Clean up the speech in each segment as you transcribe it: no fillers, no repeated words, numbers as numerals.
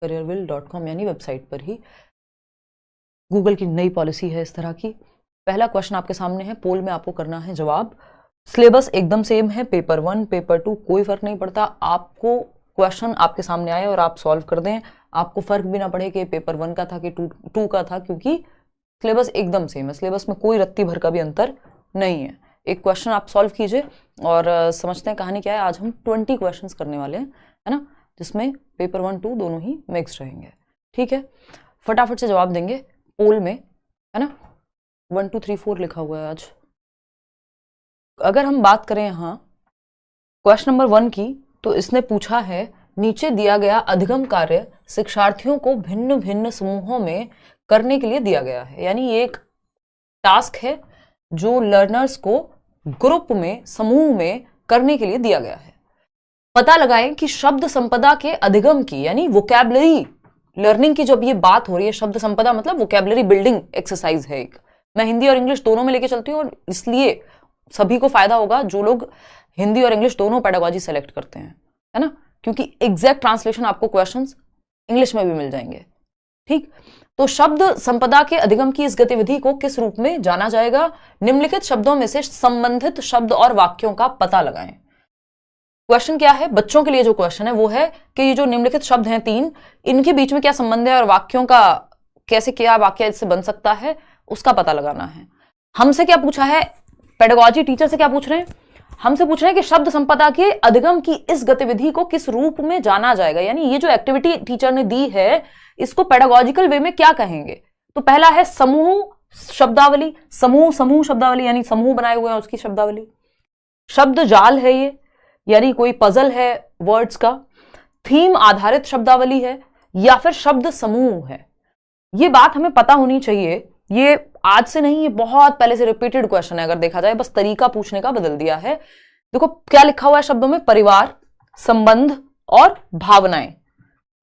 careerwheel.com यानी website पर ही। Google की नई पॉलिसी है इस तरह की। पहला क्वेश्चन आपके सामने है, पोल में आपको करना है जवाब। सिलेबस एकदम सेम है, पेपर 1 पेपर 2 कोई फर्क नहीं पड़ता। आपको क्वेश्चन आपके सामने आए और आप सॉल्व कर दें, आपको फर्क भी ना पड़े कि पेपर 1 का था कि 2 का था, क्योंकि सिलेबस एकदम सेम है। सिलेबस में कोई रत्ती भर का भी अंतर नहीं है। एक क्वेश्चन आप सॉल्व कीजिए और समझते हैं कहानी क्या है। आज हम 20 क्वेश्चंस करने वाले हैं, है ना, जिसमें पेपर 1 2 दोनों ही मिक्स रहेंगे। ठीक है, फटाफट से जवाब देंगे पोल में, है ना। 1 2 3 4 लिखा हुआ है आज। अगर हम बात करें यहाँ क्वेश्चन नंबर 1 की, तो इसने पूछा है नीचे दिया गया अधिगम कार्य शिक्षार्थियों को भिन्न भिन्न समूहों में करने के लिए दिया गया है। यानी ये एक टास्क है जो लर्नर्स को ग्रुप में, समूह में करने के लिए दिया गया है। पता लगाएं कि शब्द संपदा के अधिगम की, यानी वोकैबुलरी लर्निंग की जब ये बात हो रही है, शब्द संपदा मतलब वोकैबुलरी बिल्डिंग एक्सरसाइज है एक। मैं हिंदी और इंग्लिश दोनों में लेके चलती हूँ और इसलिए सभी को फायदा होगा जो लोग हिंदी और इंग्लिश दोनों पेडागोजी सेलेक्ट करते हैं, है ना, क्योंकि एग्जैक्ट ट्रांसलेशन आपको क्वेश्चंस इंग्लिश में भी मिल जाएंगे। ठीक, तो शब्द संपदा के अधिगम की इस गतिविधि को किस रूप में जाना जाएगा? निम्नलिखित शब्दों में से संबंधित शब्द और वाक्यों का पता लगाएं। क्वेश्चन क्या है? बच्चों के लिए जो क्वेश्चन है वो है कि ये जो निम्नलिखित शब्द हैं 3, इनके बीच में क्या संबंध है और वाक्यों का कैसे, क्या वाक्य इससे बन सकता है, उसका पता लगाना है। हमसे क्या पूछा है? पेडागोजी टीचर से क्या पूछ रहे हैं? हमसे पूछ रहे हैं कि शब्द संपदा के अधिगम की इस गतिविधि को किस रूप में जाना जाएगा। यानी ये जो एक्टिविटी टीचर ने दी है इसको पेडागोजिकल वे में क्या कहेंगे? तो पहला है समूह शब्दावली, समूह शब्दावली, यानी समूह बनाए हुए हैं उसकी शब्दावली। शब्द जाल है ये, यानी कोई पजल है वर्ड्स का। थीम आधारित शब्दावली है या फिर शब्द समूह है। ये बात हमें पता होनी चाहिए। ये आज से नहीं, ये बहुत पहले से रिपीटेड क्वेश्चन है। अगर देखा जाए, बस तरीका पूछने का बदल दिया है। देखो क्या लिखा हुआ है शब्दों में? परिवार, संबंध और भावनाएं।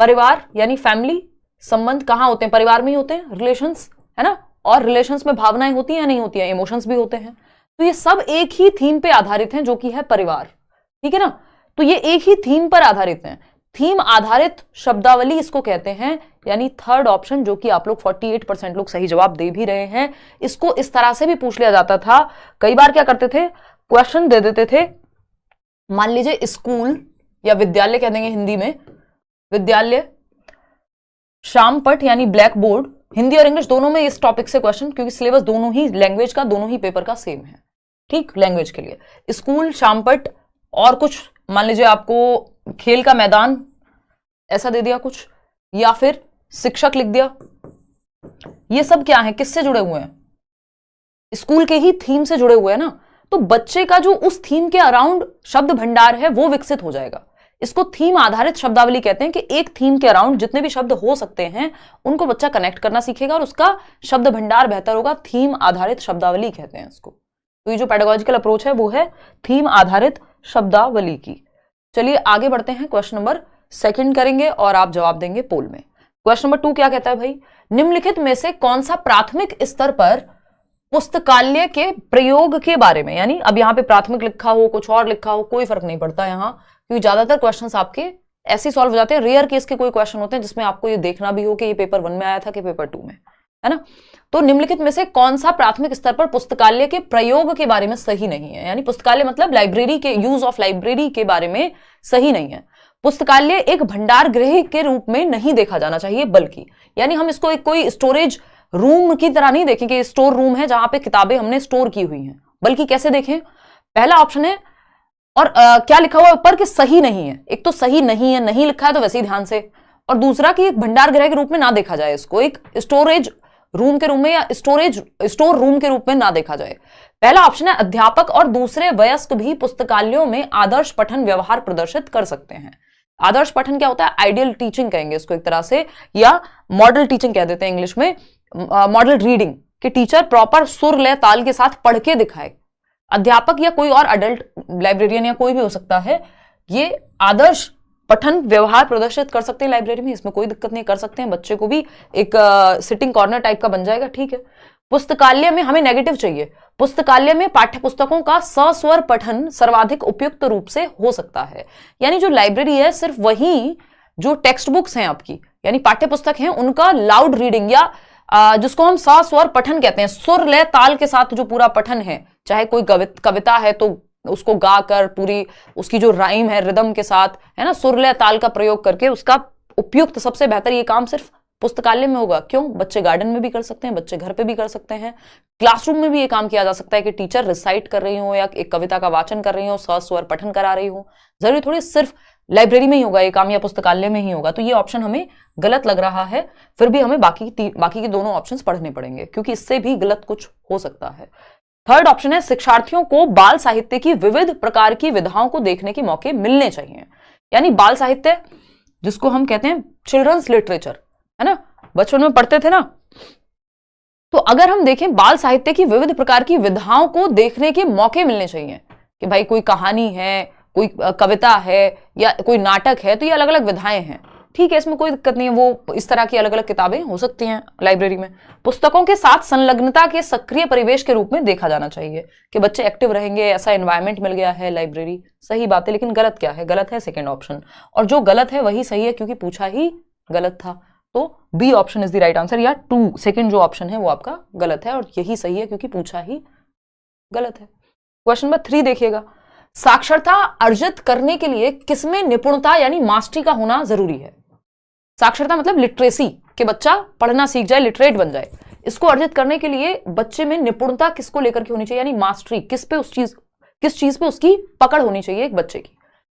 परिवार यानी फैमिली, संबंध कहां होते हैं? परिवार में ही होते हैं, रिलेशंस, है ना। और रिलेशंस में भावनाएं होती हैं या नहीं होती हैं? इमोशंस भी होते हैं। तो ये सब एक ही थीम पे आधारित हैं, जो कि है परिवार। ठीक है ना, तो ये एक ही थीम पर आधारित हैं। थीम आधारित शब्दावली इसको कहते हैं। यानी थर्ड ऑप्शन, जो कि आप लोग 48% लोग सही जवाब दे भी रहे हैं। इसको इस तरह से भी पूछ लिया जाता था। कई बार क्या करते थे, क्वेश्चन दे देते थे, मान लीजिए स्कूल या विद्यालय कह देंगे हिंदी में, विद्यालय, शामपट यानी ब्लैक बोर्ड। हिंदी और इंग्लिश दोनों में इस टॉपिक से क्वेश्चन, क्योंकि सिलेबस दोनों ही लैंग्वेज का, दोनों ही पेपर का सेम है। ठीक, लैंग्वेज के लिए स्कूल, शामपट और कुछ, मान लीजिए आपको खेल का मैदान ऐसा दे दिया कुछ, या फिर शिक्षक लिख दिया। ये सब क्या है, किससे जुड़े हुए हैं? स्कूल के ही थीम से जुड़े हुए हैं ना। तो बच्चे का जो उस थीम के अराउंड शब्द भंडार है वो विकसित हो जाएगा। इसको थीम आधारित शब्दावली कहते हैं कि एक थीम के अराउंड जितने भी शब्द हो सकते हैं उनको बच्चा कनेक्ट करना सीखेगा और उसका शब्द भंडार बेहतर होगा। थीम आधारित शब्दावली कहते हैं इसको। तो ये जो पेडागोजिकल अप्रोच है वो है थीम आधारित शब्दावली की। चलिए आगे बढ़ते हैं। क्वेश्चन नंबर 2 करेंगे और आप जवाब देंगे पोल में। क्वेश्चन नंबर 2 क्या कहता है भाई? निम्नलिखित में से कौन सा प्राथमिक स्तर पर पुस्तकालय के प्रयोग के बारे में, यानी अब यहाँ पे प्राथमिक लिखा हो, कुछ और लिखा हो, कोई फर्क नहीं पड़ता यहाँ, क्योंकि ज्यादातर क्वेश्चंस आपके ऐसे सॉल्व हो जाते हैं। रेयर केस के कोई क्वेश्चन होते हैं जिसमें आपको ये देखना भी हो कि ये पेपर 1 में आया था कि पेपर 2 में, है ना। तो निम्नलिखित में से कौन सा प्राथमिक स्तर पर पुस्तकालय के प्रयोग के बारे में सही नहीं है? यानी पुस्तकालय मतलब लाइब्रेरी के, यूज ऑफ लाइब्रेरी के बारे में सही नहीं है। पुस्तकालय एक भंडार गृह के रूप में नहीं देखा जाना चाहिए, बल्कि, यानी हम इसको एक कोई स्टोरेज रूम की तरह नहीं देखें कि स्टोर रूम है जहां पे किताबें हमने स्टोर की हुई हैं, बल्कि कैसे देखें? पहला ऑप्शन है, और क्या लिखा हुआ ऊपर कि सही नहीं है। एक तो सही नहीं है, नहीं लिखा है तो वैसे ही ध्यान से, और दूसरा कि एक भंडार गृह के रूप में ना देखा जाए, इसको एक स्टोरेज रूम के रूप में या स्टोर रूम के रूप में ना देखा जाए। पहला ऑप्शन है, अध्यापक और दूसरे वयस्क भी पुस्तकालयों में आदर्श पठन व्यवहार प्रदर्शित कर सकते हैं। आदर्श पठन क्या होता है? आइडियल टीचिंग कहेंगे इसको एक तरह से, या मॉडल टीचिंग कह देते हैं इंग्लिश में। मॉडल रीडिंग कि टीचर प्रॉपर सुर लय ताल के साथ पढ़ के दिखाए। अध्यापक या कोई और अडल्ट लाइब्रेरियन या कोई भी हो सकता है, ये आदर्श पठन व्यवहार प्रदर्शित कर सकते हैं लाइब्रेरी में, इसमें कोई दिक्कत नहीं, कर सकते हैं। बच्चे को भी एक सिटिंग कॉर्नर टाइप का बन जाएगा, ठीक है। पुस्तकालय में हमें नेगेटिव चाहिए। पुस्तकालय में पाठ्य पुस्तकों का सस्वर पठन सर्वाधिक उपयुक्त रूप से हो सकता है। यानी जो लाइब्रेरी है सिर्फ वही जो टेक्स्ट बुक्स हैं आपकी यानी पाठ्य पुस्तक हैं, उनका लाउड रीडिंग या जिसको हम स्वर पठन कहते हैं, सुर लय ताल के साथ जो पूरा पठन है, चाहे कोई कविता है तो उसको गाकर पूरी उसकी जो राइम है रिदम के साथ, है ना, सुर लय ताल का प्रयोग करके उसका उपयुक्त सबसे बेहतर ये काम सिर्फ पुस्तकालय में होगा। क्यों? बच्चे गार्डन में भी कर सकते हैं, बच्चे घर पे भी कर सकते हैं, क्लासरूम में भी ये काम किया जा सकता है कि टीचर रिसाइट कर रही हो या एक कविता का वाचन कर रही हो, स्वर पठन करा रही हो। जरूरी थोड़ी सिर्फ लाइब्रेरी में ही होगा ये काम या पुस्तकालय में ही होगा। तो ये ऑप्शन हमें गलत लग रहा है, फिर भी हमें बाकी के दोनों ऑप्शंस पढ़ने पड़ेंगे क्योंकि इससे भी गलत कुछ हो सकता है। थर्ड ऑप्शन है शिक्षार्थियों को बाल साहित्य की विविध प्रकार की विधाओं को देखने के मौके मिलने चाहिए। यानी बाल साहित्य जिसको हम कहते हैं चिल्ड्रंस लिटरेचर, है ना, बचपन में पढ़ते थे ना, तो अगर हम देखें बाल साहित्य की विविध प्रकार की विधाओं को देखने के मौके मिलने चाहिए कि भाई कोई कहानी है, कोई कविता है या कोई नाटक है, तो ये अलग अलग विधाएं हैं, ठीक है, इसमें कोई दिक्कत नहीं है, वो इस तरह की अलग अलग किताबें हो सकती हैं लाइब्रेरी में। पुस्तकों के साथ संलग्नता के सक्रिय परिवेश के रूप में देखा जाना चाहिए कि बच्चे एक्टिव रहेंगे, ऐसा एनवायरनमेंट मिल गया है लाइब्रेरी, सही बात है। लेकिन गलत क्या है? गलत है सेकेंड ऑप्शन, और जो गलत है वही सही है क्योंकि पूछा ही गलत था। तो B option is the right answer, या 2 सेकेंड जो ऑप्शन है वो आपका गलत है और यही सही है क्योंकि पूछा ही गलत है। क्वेश्चन नंबर 3 देखिएगा, साक्षरता अर्जित करने के लिए किसमें निपुणता यानी मास्टरी का होना जरूरी है? साक्षरता मतलब लिटरेसी, कि बच्चा पढ़ना सीख जाए, लिटरेट बन जाए। इसको अर्जित करने के लिए बच्चे में निपुणता किसको लेकर के होनी चाहिए, यानी मास्टरी, किस चीज पे उसकी पकड़ होनी चाहिए एक बच्चे की।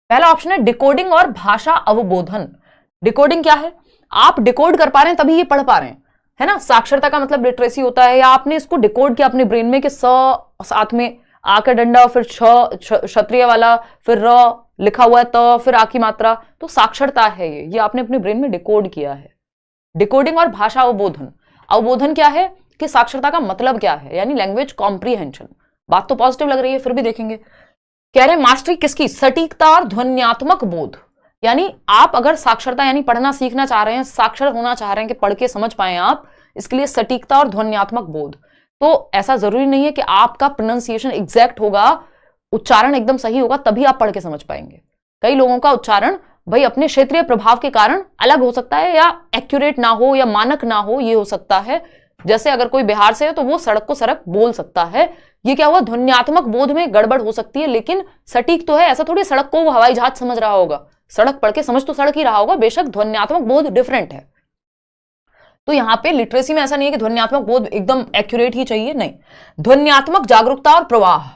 पहला ऑप्शन है डिकोडिंग और भाषा अवबोधन। डिकोडिंग क्या है? आप डिकोड कर पा रहे हैं तभी ये पढ़ पा रहे हैं, है ना। साक्षरता का मतलब लिटरेसी होता है, या आपने इसको डिकोड किया अपने ब्रेन में कि स साथ में आ का डंडा, फिर क्षत्रिय वाला, फिर र लिखा हुआ है, त फिर आ की मात्रा, तो साक्षरता है ये आपने अपने ब्रेन में डिकोड किया है। डिकोडिंग और भाषा अवबोधन। अवबोधन क्या है कि साक्षरता का मतलब क्या है, यानी लैंग्वेज कॉम्प्रीहेंशन। बात तो पॉजिटिव लग रही है, फिर भी देखेंगे। कह रहे हैं मास्टरी किसकी? सटीकता और ध्वन्यात्मक बोध। यानी आप अगर साक्षरता यानी पढ़ना सीखना चाह रहे हैं, साक्षर होना चाह रहे हैं कि पढ़ के समझ पाए आप, इसके लिए सटीकता और ध्वन्यात्मक बोध। तो ऐसा जरूरी नहीं है कि आपका प्रोनाउंसिएशन एग्जैक्ट होगा, उच्चारण एकदम सही होगा तभी आप पढ़ के समझ पाएंगे। कई लोगों का उच्चारण भाई अपने क्षेत्रीय प्रभाव के कारण अलग हो सकता है, या एक्यूरेट ना हो या मानक ना हो, ये हो सकता है। जैसे अगर कोई बिहार से है तो वो सड़क को सड़क बोल सकता है, ये क्या हुआ? ध्वन्यात्मक बोध में गड़बड़ हो सकती है, लेकिन सटीक तो है। ऐसा थोड़ी सड़क को वो हवाई जहाज समझ रहा होगा, सड़क पढ़ के समझ तो सड़क ही रहा होगा, बेशक ध्वन्यात्मक बोध डिफरेंट है। तो यहां पे लिटरेसी में ऐसा नहीं है कि ध्वन्यात्मक बोध एकदम एक्यूरेट ही चाहिए, नहीं। ध्वन्यात्मक जागरूकता और प्रवाह,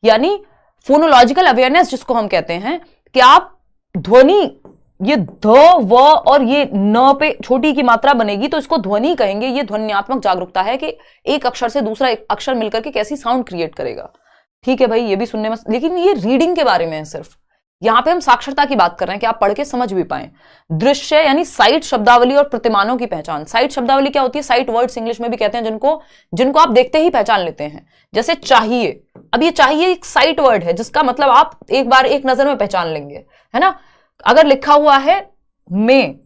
यानी फोनोलॉजिकल अवेयरनेस जिसको हम कहते हैं, कि आप ध्वनि, ये ध व और ये न पे छोटी की मात्रा बनेगी तो इसको ध्वनि कहेंगे। ये ध्वन्यात्मक जागरूकता है कि एक अक्षर से दूसरा एक अक्षर मिलकर के कैसी साउंड क्रिएट करेगा। ठीक है भाई, ये भी सुनने में, लेकिन ये रीडिंग के बारे में है सिर्फ। यहां पे हम साक्षरता की बात कर रहे हैं कि आप पढ़ के समझ भी पाएं। दृश्य यानी साइट शब्दावली और प्रतिमानों की पहचान। साइट शब्दावली क्या होती है? साइट वर्ड्स इंग्लिश में भी कहते हैं, जिनको आप देखते ही पहचान लेते हैं। जैसे चाहिए, अब ये चाहिए एक साइट वर्ड है जिसका मतलब आप एक बार एक नजर में पहचान लेंगे, है ना। अगर लिखा हुआ है में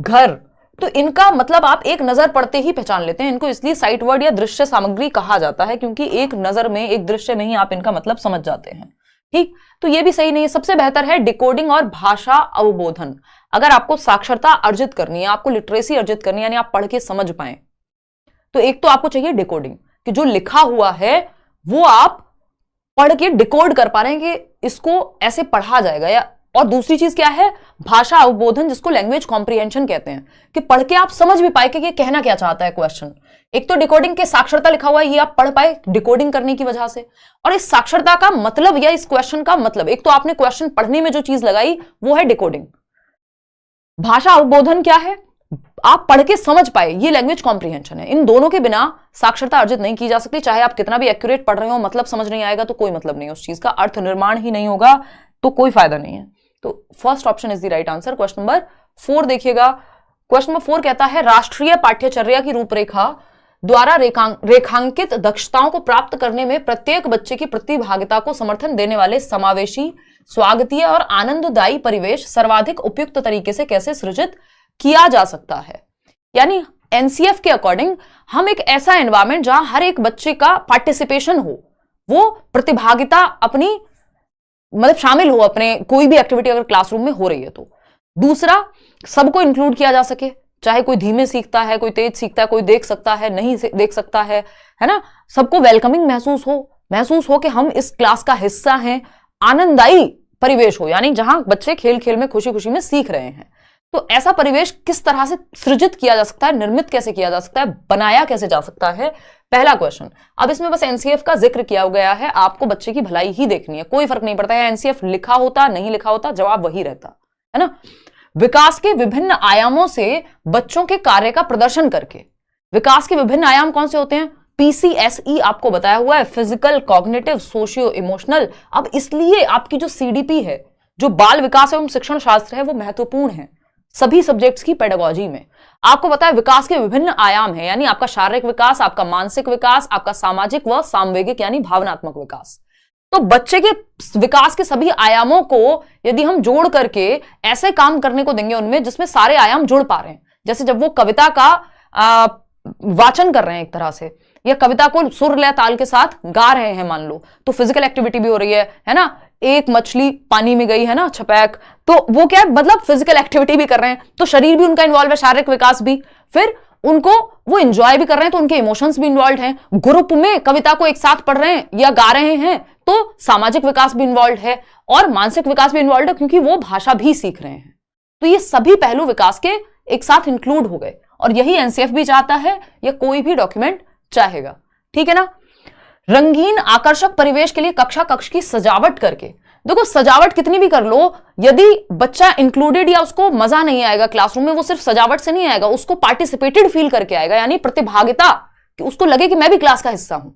घर, तो इनका मतलब आप एक नजर पढ़ते ही पहचान लेते हैं। इनको इसलिए साइट वर्ड या दृश्य सामग्री कहा जाता है क्योंकि एक नजर में, एक दृश्य में ही आप इनका मतलब समझ जाते हैं। ठीक, तो ये भी सही नहीं है। सबसे बेहतर है डिकोडिंग और भाषा अवबोधन। अगर आपको साक्षरता अर्जित करनी है, आपको लिटरेसी अर्जित करनी है, यानी आप पढ़ के समझ पाए, तो एक तो आपको चाहिए डिकोडिंग, कि जो लिखा हुआ है वो आप पढ़ के डिकोड कर पा रहे हैं कि इसको ऐसे पढ़ा जाएगा। या और दूसरी चीज क्या है? भाषा अवबोधन, जिसको लैंग्वेज कॉम्प्रीहेंशन कहते हैं, कि पढ़ के आप समझ भी पाए कि ये कहना क्या चाहता है क्वेश्चन। एक तो डिकोडिंग के साक्षरता लिखा हुआ है, ये आप पढ़ पाए डिकोडिंग करने की वजह से। और इस साक्षरता का मतलब या इस क्वेश्चन का मतलब, एक तो आपने क्वेश्चन पढ़ने में जो चीज लगाई वो है डिकोडिंग। भाषा अवबोधन क्या है? आप पढ़ के समझ पाए, ये लैंग्वेज कॉम्प्रीहेंशन है। इन दोनों के बिना साक्षरता अर्जित नहीं की जा सकती। चाहे आप कितना भी एक्यूरेट पढ़ रहे हो, मतलब समझ नहीं आएगा तो कोई मतलब नहीं, उस चीज का अर्थ निर्माण ही नहीं होगा, तो कोई फायदा नहीं है। तो first option is the right answer. Question number 4 देखिएगा। क्वेश्चन नंबर 4 कहता है राष्ट्रीय पाठ्यचर्या की रूपरेखा द्वारा रेखांकित दक्षताओं को प्राप्त करने में प्रत्येक बच्चे की प्रतिभागिता को समर्थन देने वाले समावेशी, स्वागतीय और आनंददायी परिवेश सर्वाधिक उपयुक्त तरीके से कैसे सृजित किया जा सकता है। यानी एनसीएफ के अकॉर्डिंग हम एक ऐसा एनवायरमेंट जहां हर एक बच्चे का पार्टिसिपेशन हो, वो प्रतिभागिता अपनी मतलब शामिल हो अपने कोई भी एक्टिविटी अगर क्लासरूम में हो रही है तो दूसरा, सबको इंक्लूड किया जा सके, चाहे कोई धीमे सीखता है, कोई तेज सीखता है, कोई देख सकता है, नहीं देख सकता है ना, सबको वेलकमिंग महसूस हो कि हम इस क्लास का हिस्सा हैं, आनंददायी परिवेश हो, यानी जहां बच्चे खेल खेल में खुशी खुशी में सीख रहे हैं। तो ऐसा परिवेश किस तरह से सृजित किया जा सकता है, निर्मित कैसे किया जा सकता है, बनाया कैसे जा सकता है, पहला क्वेश्चन। अब इसमें बस एनसीएफ का जिक्र किया गया है, आपको बच्चे की भलाई ही देखनी है, कोई फर्क नहीं पड़ता है एनसीएफ लिखा होता नहीं लिखा होता, जवाब वही रहता है ना। विकास के विभिन्न आयामों से बच्चों के कार्य का प्रदर्शन करके, विकास के विभिन्न आयाम कौन से होते हैं, पीसीएसई आपको बताया हुआ है, फिजिकल, कॉग्निटिव, सोशियो इमोशनल। अब इसलिए आपकी जो सीडीपी है, जो बाल विकास एवं शिक्षण शास्त्र है, वो महत्वपूर्ण है सभी सब्जेक्ट्स की पेडागोजी में। आपको पता है विकास के विभिन्न आयाम हैं, यानी आपका शारीरिक विकास, आपका मानसिक विकास, आपका सामाजिक व सामवेगिक यानी भावनात्मक विकास। तो बच्चे के विकास के सभी आयामों को यदि हम जोड़ करके ऐसे काम करने को देंगे उनमें जिसमें सारे आयाम जुड़ पा रहे हैं, जैसे जब वो कविता का वाचन कर रहे हैं एक तरह से, या कविता को सुर लय ताल के साथ गा रहे हैं मान लो, तो फिजिकल एक्टिविटी भी हो रही है ना, एक मछली पानी में गई है ना छपैक, तो वो क्या है, मतलब फिजिकल एक्टिविटी भी कर रहे हैं, तो शरीर भी उनका इन्वॉल्व है, शारीरिक विकास भी, फिर उनको वो एंजॉय भी कर रहे हैं तो उनके इमोशंस भी इन्वॉल्व हैं, ग्रुप में कविता को एक साथ पढ़ रहे हैं या गा रहे हैं तो सामाजिक विकास भी इन्वॉल्व है और मानसिक विकास भी इन्वॉल्व है, क्योंकि वो भाषा भी सीख रहे हैं। तो ये सभी पहलू विकास के एक साथ इंक्लूड हो गए, और यही एनसीएफ भी चाहता है या कोई भी डॉक्यूमेंट चाहेगा, ठीक है ना। रंगीन आकर्षक परिवेश के लिए कक्षा कक्ष की सजावट करके, देखो सजावट कितनी भी कर लो, यदि बच्चा इंक्लूडेड या उसको मजा नहीं आएगा क्लासरूम में, वो सिर्फ सजावट से नहीं आएगा, उसको पार्टिसिपेटेड फील करके आएगा, यानी प्रतिभागिता, कि उसको लगे कि मैं भी क्लास का हिस्सा हूं,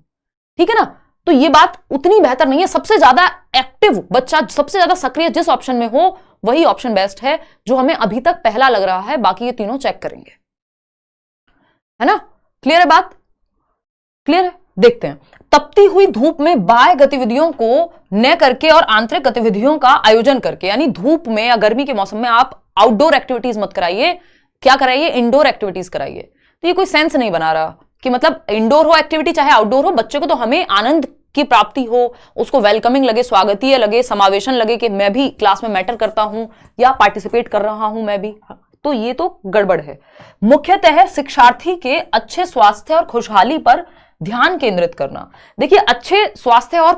ठीक है ना। तो ये बात उतनी बेहतर नहीं है, सबसे ज्यादा एक्टिव बच्चा, सबसे ज्यादा सक्रिय जिस ऑप्शन में हो वही ऑप्शन बेस्ट है, जो हमें अभी तक पहला लग रहा है, बाकी ये तीनों चेक करेंगे, है ना। क्लियर है बात, क्लियर है। देखते हैं, तपती हुई धूप में बाह्य गतिविधियों को न करके और आंतरिक गतिविधियों का आयोजन करके, यानी धूप में या गर्मी के मौसम में आप आउटडोर एक्टिविटीज मत कराइए, क्या कराइए, इंडोर एक्टिविटीज कराइए। तो ये कोई सेंस नहीं बना रहा कि मतलब इंडोर हो एक्टिविटी चाहे आउटडोर हो, बच्चे को तो हमें आनंद की प्राप्ति हो, उसको वेलकमिंग लगे, स्वागतीय लगे, समावेशन लगे कि मैं भी क्लास में मैटर करता हूं या पार्टिसिपेट कर रहा हूं मैं भी, तो ये तो गड़बड़ है। मुख्यतः शिक्षार्थी के अच्छे स्वास्थ्य और खुशहाली पर ध्यान केंद्रित करना। देखिए, अच्छे स्वास्थ्य और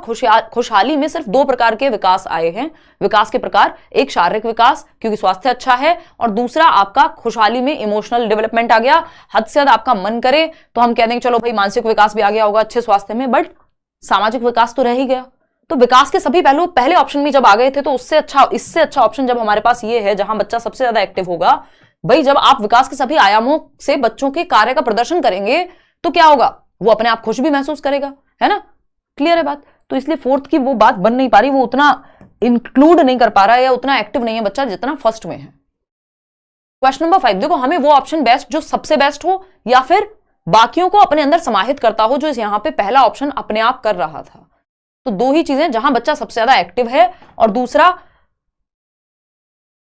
खुशहाली में सिर्फ दो प्रकार के विकास आए हैं, विकास के प्रकार, एक शारीरिक विकास क्योंकि स्वास्थ्य अच्छा है, और दूसरा आपका खुशहाली में इमोशनल डेवलपमेंट आ गया, हद से ज्यादा आपका मन करे तो हम कह देंगे चलो भाई मानसिक विकास भी आ गया होगा अच्छे स्वास्थ्य में, बट सामाजिक विकास तो रह ही गया। तो विकास के सभी पहलू पहले ऑप्शन में जब आ गए थे, तो उससे अच्छा, इससे अच्छा ऑप्शन जब हमारे पास ये है जहां बच्चा सबसे ज्यादा एक्टिव होगा, भाई जब आप विकास के सभी आयामों से बच्चों के कार्य का प्रदर्शन करेंगे तो क्या होगा, वो अपने आप खुश भी महसूस करेगा, है ना। क्लियर है बात। तो इसलिए फोर्थ की वो बात बन नहीं पा रही, वो उतना इंक्लूड नहीं कर पा रहा है या उतना एक्टिव नहीं है बच्चा जितना फर्स्ट में है। क्वेश्चन नंबर 5, देखो हमें वो ऑप्शन बेस्ट जो सबसे बेस्ट हो या फिर बाकियों को अपने अंदर समाहित करता हो, जो यहां पे पहला ऑप्शन अपने आप कर रहा था। तो दो ही चीजें, जहां बच्चा सबसे ज्यादा एक्टिव है और दूसरा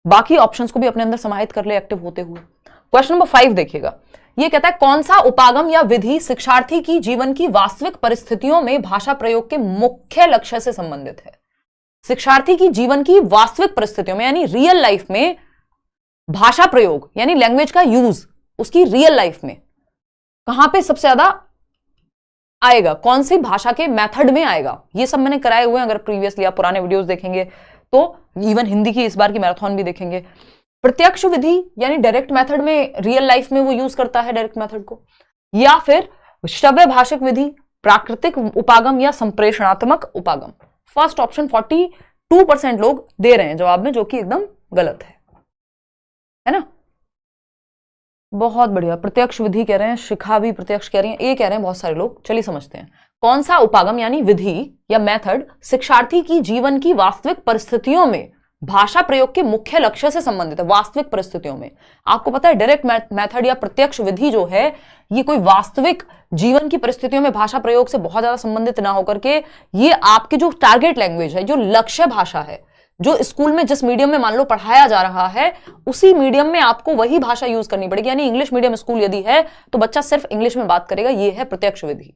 बाकी ऑप्शंस को भी अपने अंदर समाहित कर ले एक्टिव होते हुए। क्वेश्चन नंबर 5 देखिएगा, ये कहता है कौन सा उपागम या विधि शिक्षार्थी की जीवन की वास्तविक परिस्थितियों में भाषा प्रयोग के मुख्य लक्ष्य से संबंधित है। शिक्षार्थी की जीवन की वास्तविक परिस्थितियों में यानी रियल लाइफ में भाषा प्रयोग यानी लैंग्वेज का यूज उसकी रियल लाइफ में कहां पे सबसे ज्यादा आएगा, कौन सी भाषा के मेथड में आएगा, ये सब मैंने कराए हुए हैं। अगर प्रीवियसली आप पुराने वीडियोस देखेंगे तो इवन हिंदी की इस बार की मैराथन भी देखेंगे। प्रत्यक्ष विधि यानी डायरेक्ट मेथड में रियल लाइफ में वो यूज करता है डायरेक्ट मेथड को, या फिर श्रव्य भाषिक विधि, प्राकृतिक उपागम या संप्रेषणात्मक उपागम। फर्स्ट ऑप्शन 42% लोग दे रहे हैं जवाब में, जो कि एकदम गलत है ना। बहुत बढ़िया, प्रत्यक्ष विधि कह रहे हैं, शिखा भी प्रत्यक्ष कह रही है, ये कह रहे हैं बहुत सारे लोग। चलिए समझते हैं, कौन सा उपागम यानी विधि या मेथड शिक्षार्थी की जीवन की वास्तविक परिस्थितियों में भाषा प्रयोग के मुख्य लक्ष्य से संबंधित है। वास्तविक परिस्थितियों में आपको पता है डायरेक्ट मेथड या प्रत्यक्ष विधि जो है ये कोई वास्तविक जीवन की परिस्थितियों में भाषा प्रयोग से बहुत ज्यादा संबंधित ना होकर के ये आपके जो टारगेट लैंग्वेज है, जो लक्ष्य भाषा है, जो स्कूल में जिस मीडियम में मान लो पढ़ाया जा रहा है उसी मीडियम में आपको वही भाषा यूज करनी पड़ेगी। यानी इंग्लिश मीडियम स्कूल यदि है तो बच्चा सिर्फ इंग्लिश में बात करेगा, ये है प्रत्यक्ष विधि,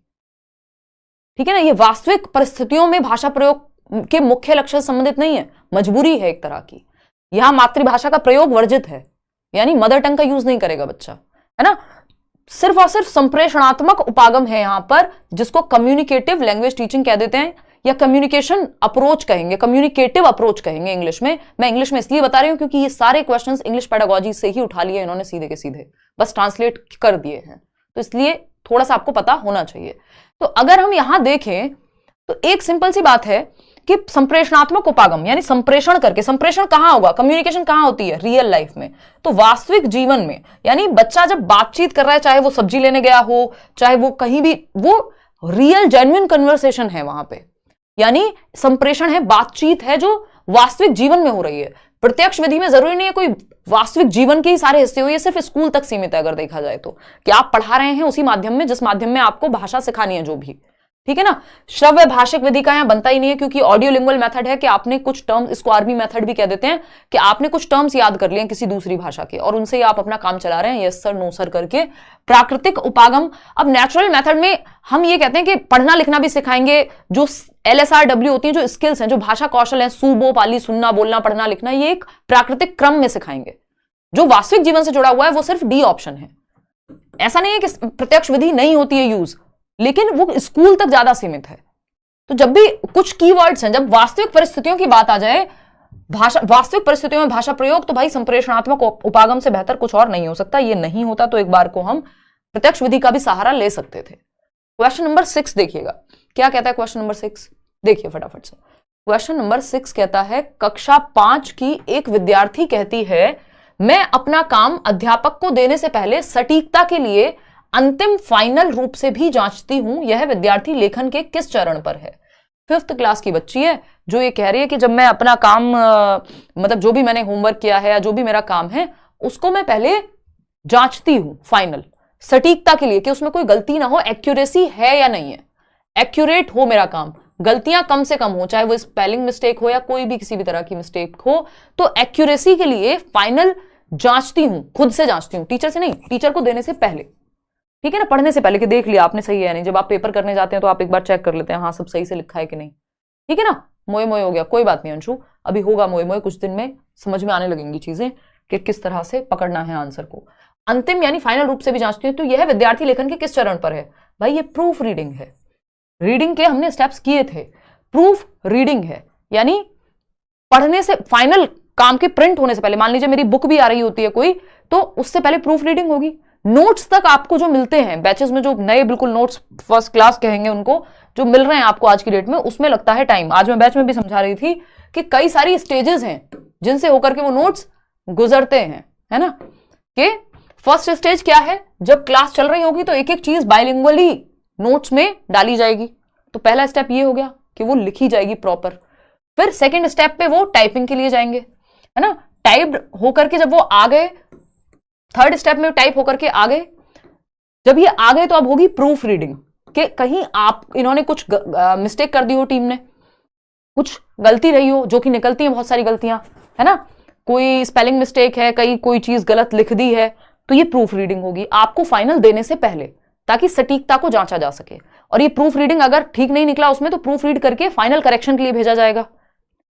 ठीक है ना। ये वास्तविक परिस्थितियों में भाषा प्रयोग के मुख्य लक्ष्य से संबंधित नहीं है, मजबूरी है एक तरह की। यहां मातृभाषा का प्रयोग वर्जित है, यानी मदर टंग का यूज नहीं करेगा बच्चा, है ना। सिर्फ और सिर्फ संप्रेषणात्मक उपागम है यहां पर, जिसको कम्युनिकेटिव लैंग्वेज टीचिंग कह देते हैं, या कम्युनिकेशन अप्रोच कहेंगे, कम्युनिकेटिव अप्रोच कहेंगे इंग्लिश में। मैं इंग्लिश में इसलिए बता रही हूं क्योंकि ये सारे क्वेश्चंस इंग्लिश पेडागोजी से ही उठा लिए इन्होंने, सीधे के सीधे बस ट्रांसलेट कर दिए हैं, तो इसलिए थोड़ा सा आपको पता होना चाहिए। तो अगर हम यहां देखें तो एक सिंपल सी बात है कि संप्रेषणात्मक उपागम यानी संप्रेषण करके, संप्रेषण कहां होगा, कम्युनिकेशन कहां होती है, रियल लाइफ में, तो वास्तविक जीवन में, यानी बच्चा जब बातचीत कर रहा है, चाहे वो सब्जी लेने गया हो, चाहे वो कहीं भी, वो रियल जेन्युइन कन्वर्सेशन है वहां पे, यानी संप्रेषण है, बातचीत है जो वास्तविक जीवन में हो रही है। प्रत्यक्ष विधि में जरूरी नहीं है कोई वास्तविक जीवन के ही सारे हिस्से हो, ये सिर्फ स्कूल तक सीमित है अगर देखा जाए तो, कि आप पढ़ा रहे हैं उसी माध्यम में जिस माध्यम में आपको भाषा सिखानी है जो भी, ठीक है ना। श्रव्य भाषिक विधि का यहां बनता ही नहीं है, क्योंकि ऑडियो लिंगुअल मेथड है कि आपने कुछ टर्म्स, इसको आरबी मेथड भी कह देते हैं, कि आपने कुछ टर्म्स याद कर लिए किसी दूसरी भाषा के और उनसे ही आप अपना काम चला रहे हैं, यस सर नो सर करके। प्राकृतिक उपागम, अब नेचुरल मेथड में हम ये कहते हैं कि पढ़ना लिखना भी सिखाएंगे, जो LSRW होती है, जो स्किल्स हैं, जो भाषा कौशल हैं, सुबो पाली, सुनना बोलना पढ़ना लिखना, ये एक प्राकृतिक क्रम में सिखाएंगे। जो वास्तविक जीवन से जुड़ा हुआ है वो सिर्फ डी ऑप्शन है। ऐसा नहीं है कि प्रत्यक्ष विधि नहीं होती है यूज, लेकिन वो स्कूल तक ज्यादा सीमित है। तो जब भी कुछ कीवर्ड्स हैं, जब वास्तविक परिस्थितियों की बात आ जाए, भाषा वास्तविक परिस्थितियों में भाषा प्रयोग, तो भाई संप्रेषणात्मक उपागम से बेहतर कुछ और नहीं हो सकता। ये नहीं होता तो एक बार को हम प्रत्यक्ष विधि का भी सहारा ले सकते थे। क्वेश्चन नंबर 6 देखिएगा, क्या कहता है क्वेश्चन नंबर 6, देखिए फटाफट से। क्वेश्चन नंबर 6 कहता है, कक्षा 5 की एक विद्यार्थी कहती है, मैं अपना काम अध्यापक को देने से पहले सटीकता के लिए अंतिम फाइनल रूप से भी जांचती हूं। यह विद्यार्थी लेखन के किस चरण पर है? 5th क्लास की बच्ची है जो ये कह रही है कि जब मैं अपना काम मतलब जो भी मैंने होमवर्क किया है या जो भी मेरा काम है उसको मैं पहले जांचती हूं फाइनल, सटीकता के लिए कि उसमें कोई गलती ना हो, एक्यूरेसी है या नहीं है, एक्यूरेट हो मेरा काम, गलतियां कम से कम हो, चाहे वो स्पेलिंग मिस्टेक हो या कोई भी किसी भी तरह की मिस्टेक हो, तो एक्यूरेसी के लिए फाइनल जांचती हूं, खुद से जांचती हूं, टीचर से नहीं, टीचर को देने से पहले, ठीक है ना, पढ़ने से पहले कि देख लिया आपने सही है नहीं। जब आप पेपर करने जाते हैं तो आप एक बार चेक कर लेते हैं, हाँ सब सही से लिखा है कि नहीं, ठीक है ना। मोए मोए हो गया, कोई बात नहीं अंशु, अभी होगा मोए मोए, कुछ दिन में समझ में आने लगेंगी चीजें कि किस तरह से पकड़ना है आंसर को। अंतिम यानी फाइनल रूप से भी जांचती हूँ। तो यह विद्यार्थी लेखन के किस चरण पर है? भाई ये प्रूफ रीडिंग है, रीडिंग के हमने स्टेप्स किए थे, प्रूफ रीडिंग है, यानी पढ़ने से, फाइनल काम के प्रिंट होने से पहले, मान लीजिए मेरी बुक भी आ रही होती है कोई, तो उससे पहले प्रूफ रीडिंग होगी। नोट्स तक आपको जो मिलते हैं बैचेस में, जो नए बिल्कुल नोट्स फर्स्ट क्लास कहेंगे उनको, जो मिल रहे हैं आपको आज की डेट में, उसमें लगता है टाइम। आज मैं बैच में भी समझा रही थी कि कई सारी स्टेजेस हैं जिनसे होकर के वो नोट्स गुजरते हैं, है ना। कि फर्स्ट स्टेज क्या है, जब क्लास चल रही होगी तो एक एक चीज बाइलिंगुअली नोट्स में डाली जाएगी, तो पहला स्टेप ये हो गया कि वो लिखी जाएगी प्रॉपर। फिर सेकेंड स्टेप पे वो टाइपिंग के लिए जाएंगे, है ना, टाइप्ड होकर के जब वो आ गए, थर्ड स्टेप में टाइप होकर के आ गए, जब ये आ गए तो अब होगी प्रूफ रीडिंग, कि कहीं आप इन्होंने कुछ मिस्टेक कर दी हो, टीम ने कुछ गलती रही हो, जो कि निकलती है बहुत सारी गलतियां, है ना, कोई स्पेलिंग मिस्टेक है, कहीं कोई चीज गलत लिख दी है, तो ये प्रूफ रीडिंग होगी आपको फाइनल देने से पहले, ताकि सटीकता को जांचा जा सके। और ये प्रूफ रीडिंग अगर ठीक नहीं निकला उसमें, तो प्रूफ रीड करके फाइनल करेक्शन के लिए भेजा जाएगा,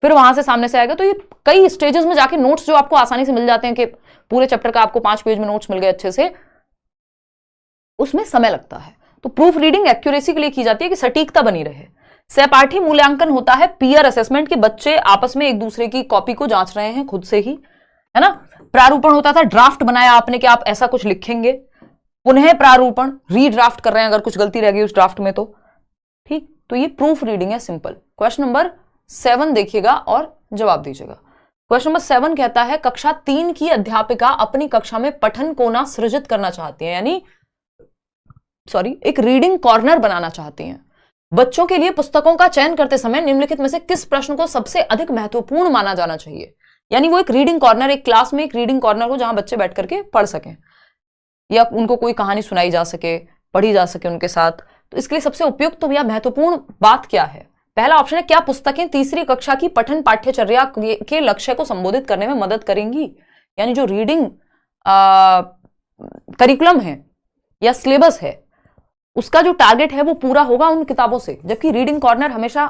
फिर वहां से सामने से आएगा। तो ये कई स्टेजेस में जाके नोट्स जो आपको आसानी से मिल जाते हैं, कि पूरे चैप्टर का आपको 5 पेज में नोट्स मिल गए अच्छे से, उसमें समय लगता है। तो प्रूफ रीडिंग एक्यूरेसी के लिए की जाती है कि सटीकता बनी रहे। सहपाठी मूल्यांकन होता है पीयर असेसमेंट, के बच्चे आपस में एक दूसरे की कॉपी को जांच रहे हैं खुद से ही, है ना। प्रारूपण होता था, ड्राफ्ट बनाया आपने कि आप ऐसा कुछ लिखेंगे, पुनः प्रारूपण, रीड्राफ्ट कर रहे हैं अगर कुछ गलती रह गई उस ड्राफ्ट में तो, ठीक। तो ये प्रूफ रीडिंग है, सिंपल। क्वेश्चन नंबर 7 देखिएगा और जवाब दीजिएगा। क्वेश्चन नंबर 7 कहता है, कक्षा 3 की अध्यापिका अपनी कक्षा में पठन कोना सृजित करना चाहती है, यानी एक रीडिंग कॉर्नर बनाना चाहती हैं। बच्चों के लिए पुस्तकों का चयन करते समय निम्नलिखित में से किस प्रश्न को सबसे अधिक महत्वपूर्ण माना जाना चाहिए? यानी वो एक रीडिंग कॉर्नर, एक क्लास में एक रीडिंग कॉर्नर हो जहां बच्चे बैठ करके पढ़ सकें, या उनको कोई कहानी सुनाई जा सके, पढ़ी जा सके उनके साथ। तो इसके लिए सबसे उपयुक्त या महत्वपूर्ण बात क्या है? पहला ऑप्शन है, क्या पुस्तकें तीसरी कक्षा की पठन पाठ्यचर्या के लक्ष्य को संबोधित करने में मदद करेंगी? यानी जो रीडिंग करिकुलम है या सिलेबस है, उसका जो टारगेट है वो पूरा होगा उन किताबों से। जबकि रीडिंग कॉर्नर हमेशा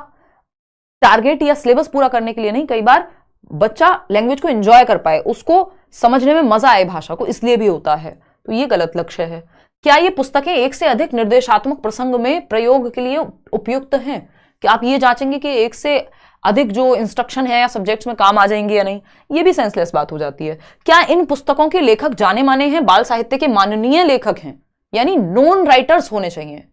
टारगेट या सिलेबस पूरा करने के लिए नहीं, कई बार बच्चा लैंग्वेज को एंजॉय कर पाए, उसको समझने में मजा आए भाषा को, इसलिए भी होता है। तो ये गलत लक्ष्य है। क्या ये पुस्तकें एक से अधिक निर्देशात्मक प्रसंग में प्रयोग के लिए उपयुक्त हैं? क्या आप ये जांचेंगे कि एक से अधिक जो इंस्ट्रक्शन है या सब्जेक्ट्स में काम आ जाएंगे या नहीं? ये भी सेंसलेस बात हो जाती है। क्या इन पुस्तकों के लेखक जाने माने हैं, बाल साहित्य के माननीय लेखक हैं, यानी नोन राइटर्स होने चाहिए,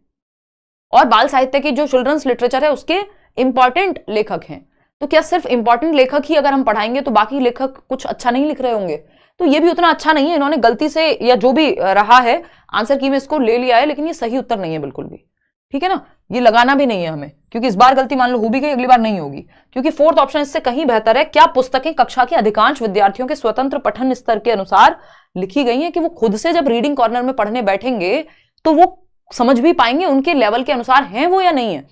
और बाल साहित्य की जो चिल्ड्रंस लिटरेचर है उसके इंपॉर्टेंट लेखक हैं? तो क्या सिर्फ इंपॉर्टेंट लेखक ही अगर हम पढ़ाएंगे तो बाकी लेखक कुछ अच्छा नहीं लिख रहे होंगे? तो ये भी उतना अच्छा नहीं है। इन्होंने गलती से या जो भी रहा है आंसर की में इसको ले लिया है, लेकिन ये सही उत्तर नहीं है बिल्कुल भी, ठीक है ना। ये लगाना भी नहीं है हमें, क्योंकि इस बार गलती मान लो हो भी गई, अगली बार नहीं होगी। क्योंकि फोर्थ ऑप्शन इससे कहीं बेहतर है। क्या पुस्तकें कक्षा के अधिकांश विद्यार्थियों के स्वतंत्र पठन स्तर के अनुसार लिखी गई हैं, कि वो खुद से जब रीडिंग कॉर्नर में पढ़ने बैठेंगे तो वो समझ भी पाएंगे, उनके लेवल के अनुसार हैं वो या नहीं है?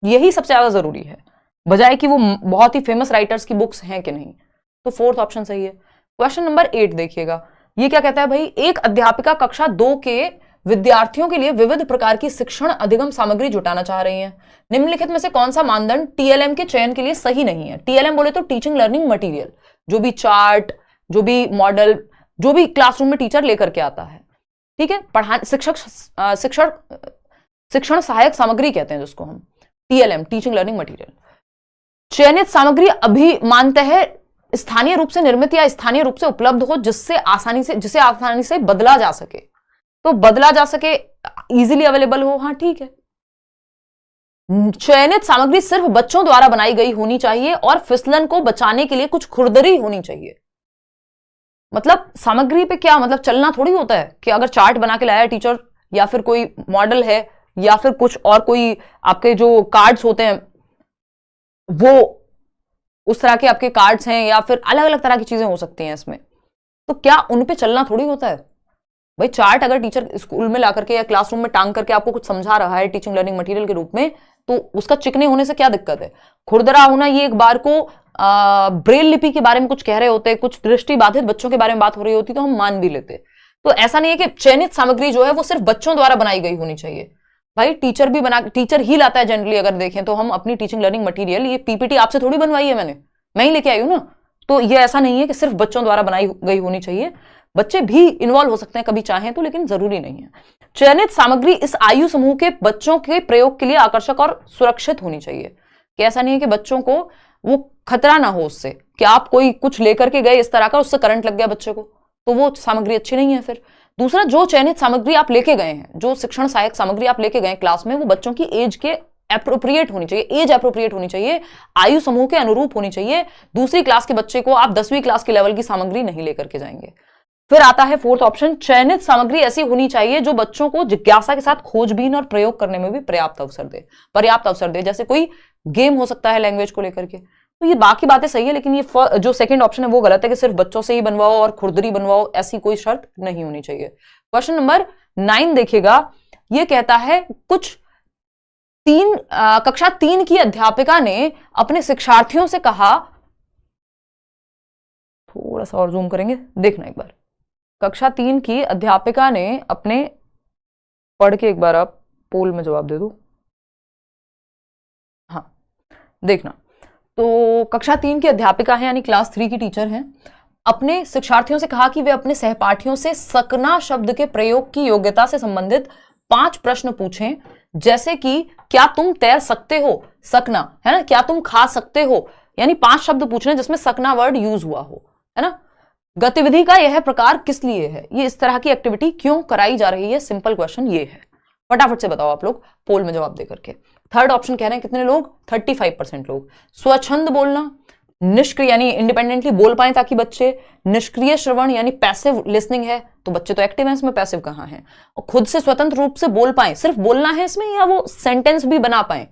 यही सबसे ज्यादा जरूरी है, बजाय कि वो बहुत ही फेमस राइटर्स की बुक्स हैं कि नहीं। तो फोर्थ ऑप्शन सही है। क्वेश्चन नंबर 8 देखिएगा, ये क्या कहता है भाई? एक अध्यापिका कक्षा 2 के विद्यार्थियों के लिए विविध प्रकार की शिक्षण अधिगम सामग्री जुटाना चाह रही है। निम्नलिखित में से कौन सा मानदंड टीएलएम के चयन के लिए सही नहीं है? टीएलएम बोले तो टीचिंग लर्निंग मटेरियल, जो भी चार्ट, जो भी मॉडल, जो भी क्लासरूम में टीचर लेकर के आता है, ठीक है। शिक्षण सहायक सामग्री कहते हैं जिसको हम, टीएलएम टीचिंग लर्निंग मटेरियल। चयनित सामग्री अभी मानते हैं स्थानीय रूप से निर्मित या स्थानीय रूप से उपलब्ध हो, जिसे आसानी से बदला जा सके। तो बदला जा सके, इजीली अवेलेबल हो, हाँ ठीक है। चयनित सामग्री सिर्फ बच्चों द्वारा बनाई गई होनी चाहिए और फिसलन को बचाने के लिए कुछ खुरदरी होनी चाहिए। मतलब सामग्री पे क्या मतलब, चलना थोड़ी होता है कि अगर चार्ट बना के लाया टीचर, या फिर कोई मॉडल है, या फिर कुछ और कोई आपके जो कार्ड्स होते हैं वो उस तरह के आपके कार्ड्स हैं, या फिर अलग अलग तरह की चीजें हो सकती हैं इसमें। तो क्या उन पे चलना थोड़ी होता है भाई? चार्ट अगर टीचर स्कूल में ला करके या क्लासरूम में टांग करके आपको कुछ समझा रहा है टीचिंग लर्निंग मटेरियल के रूप में, तो उसका चिकने होने से क्या दिक्कत है? खुरदरा होना, ये एक बार को ब्रेल लिपि के बारे में कुछ कह रहे होते, कुछ दृष्टि बाधित बच्चों के बारे में बात हो रही होती तो हम मान भी लेते। तो ऐसा नहीं है कि चयनित सामग्री जो है वो सिर्फ बच्चों द्वारा बनाई गई होनी चाहिए। भाई टीचर ही लाता है जनरली, अगर देखें तो हम अपनी टीचिंग लर्निंग मटेरियल, ये पीपीटी आपसे थोड़ी बनवाई है मैं ही लेके आई हूं ना। तो ये ऐसा नहीं है कि सिर्फ बच्चों द्वारा बनाई गई होनी चाहिए, बच्चे भी इन्वॉल्व हो सकते हैं कभी चाहें तो, लेकिन जरूरी नहीं है। चयनित सामग्री इस आयु समूह के बच्चों के प्रयोग के लिए आकर्षक और सुरक्षित होनी चाहिए, कि ऐसा नहीं है कि बच्चों को वो खतरा ना हो उससे, कि आप कोई कुछ लेकर के गए इस तरह का, उससे करंट लग गया बच्चे को, तो वो सामग्री अच्छी नहीं है फिर। दूसरा, जो चयनित सामग्री आप लेके गए हैं, जो शिक्षण सहायक सामग्री आप लेके गए क्लास में, वो बच्चों की एज के एप्रोप्रिएट होनी चाहिए, एज एप्रोप्रिएट होनी चाहिए, आयु समूह के अनुरूप होनी चाहिए। दूसरी क्लास के बच्चे को आप 10वीं क्लास के लेवल की सामग्री नहीं लेकर के जाएंगे। फिर आता है फोर्थ ऑप्शन, चयनित सामग्री ऐसी होनी चाहिए जो बच्चों को जिज्ञासा के साथ खोजबीन और प्रयोग करने में भी पर्याप्त अवसर दे। जैसे कोई गेम हो सकता है लैंग्वेज को लेकर के। तो ये बाकी बातें सही है, लेकिन ये जो सेकंड ऑप्शन है वो गलत है कि सिर्फ बच्चों से ही बनवाओ और खुरदरी बनवाओ, ऐसी कोई शर्त नहीं होनी चाहिए। क्वेश्चन नंबर 9 देखिएगा, ये कहता है कक्षा 3 की अध्यापिका ने अपने शिक्षार्थियों से कहा, थोड़ा सा और जूम करेंगे, देखना एक बार। कक्षा 3 की अध्यापिका ने अपने, पढ़ के एक बार आप पोल में जवाब दे दो। हाँ देखना, तो कक्षा 3 की अध्यापिका है, यानी क्लास 3 की टीचर हैं, अपने शिक्षार्थियों से कहा कि वे अपने सहपाठियों से सकना शब्द के प्रयोग की योग्यता से संबंधित 5 प्रश्न पूछें, जैसे कि क्या तुम तैर सकते हो, सकना है ना, क्या तुम खा सकते हो, यानी 5 शब्द पूछने जिसमें सकना वर्ड यूज हुआ हो, है ना। गतिविधि का यह प्रकार किस लिए है, ये इस तरह की एक्टिविटी क्यों कराई जा रही है, सिंपल क्वेश्चन ये है। फटाफट से बताओ आप लोग पोल में जवाब दे करके। थर्ड ऑप्शन कह रहे हैं कितने लोग, 35% लोग। स्वच्छंद बोलना, निष्क्रिय यानी इंडिपेंडेंटली बोल पाए ताकि बच्चे, निष्क्रिय श्रवण यानी पैसिव लिसनिंग है, तो बच्चे तो एक्टिव हैं इसमें, पैसिव कहाँ है। और खुद से स्वतंत्र रूप से बोल पाए, सिर्फ बोलना है इसमें, या वो सेंटेंस भी बना पाए,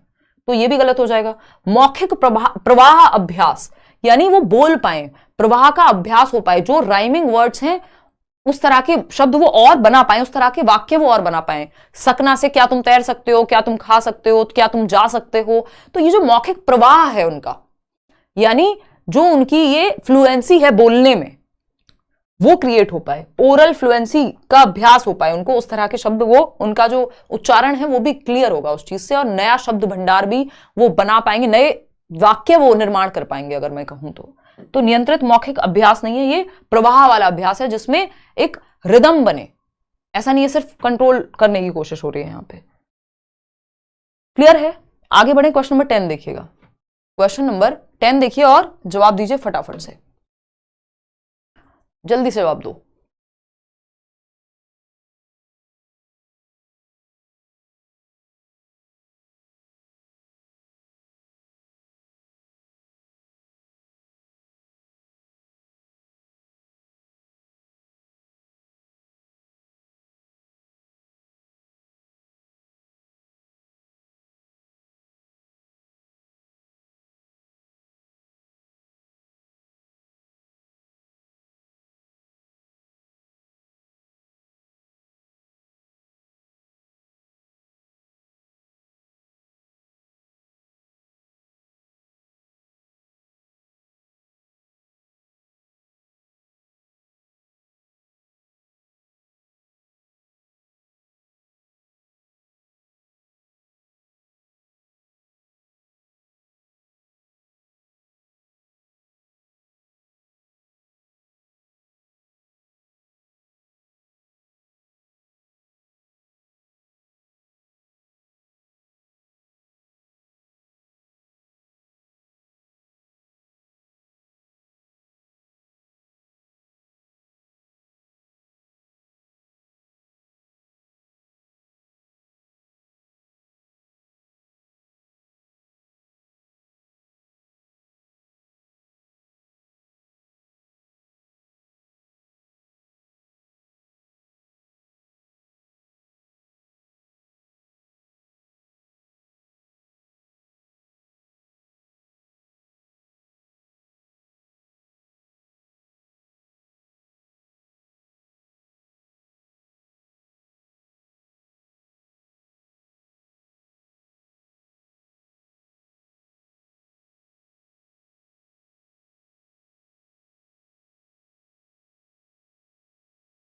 तो ये भी गलत हो जाएगा। मौखिक प्रवाह अभ्यास, यानी वो बोल पाए, प्रवाह का अभ्यास हो पाए, जो राइमिंग वर्ड्स हैं उस तरह के शब्द वो और बना पाए, उस तरह के वाक्य वो और बना पाए। सकना से क्या तुम तैर सकते हो, क्या तुम खा सकते हो, क्या तुम जा सकते हो, तो ये जो मौखिक प्रवाह है उनका, यानी जो उनकी ये फ्लुएंसी है बोलने में, वो क्रिएट हो पाए, ओरल फ्लुएंसी का अभ्यास हो पाए, उनको उस तरह के शब्द, वो उनका जो उच्चारण है वो भी क्लियर होगा उस चीज से, और नया शब्द भंडार भी वो बना पाएंगे, नए वाक्य वो निर्माण कर पाएंगे अगर मैं कहूं तो। तो नियंत्रित मौखिक अभ्यास नहीं है, ये प्रवाह वाला अभ्यास है जिसमें एक रिदम बने। ऐसा नहीं है सिर्फ कंट्रोल करने की कोशिश हो रही है यहां पे। क्लियर है? आगे बढ़े, क्वेश्चन नंबर 10 देखिएगा। क्वेश्चन नंबर 10 देखिए और जवाब दीजिए फटाफट से, जल्दी से जवाब दो।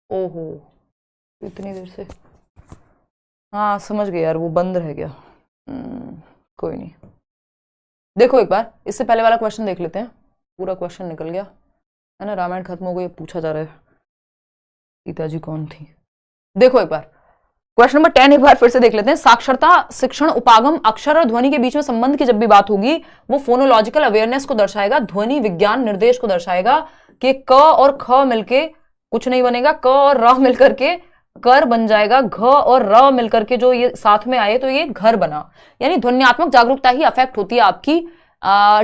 ओहो, इतनी देर से, हाँ समझ गया यार, वो बंद रह गया। कोई नहीं, देखो एक बार इससे पहले वाला क्वेश्चन देख लेते हैं। पूरा क्वेश्चन निकल गया है ना, रामायण खत्म हो गई, पूछा जा रहा है सीता जी कौन थी। देखो एक बार क्वेश्चन नंबर 10 एक बार फिर से देख लेते हैं। साक्षरता, शिक्षण, उपागम, अक्षर और ध्वनि के बीच में संबंध की जब भी बात होगी वो फोनोलॉजिकल अवेयरनेस को दर्शाएगा, ध्वनि विज्ञान निर्देश को दर्शाएगा कि क और ख मिलके कुछ नहीं बनेगा, क और र मिलकर के कर बन जाएगा, घ और र मिलकर के जो ये साथ में आए तो ये घर बना। यानी ध्वन्यात्मक जागरूकता ही अफेक्ट होती है आपकी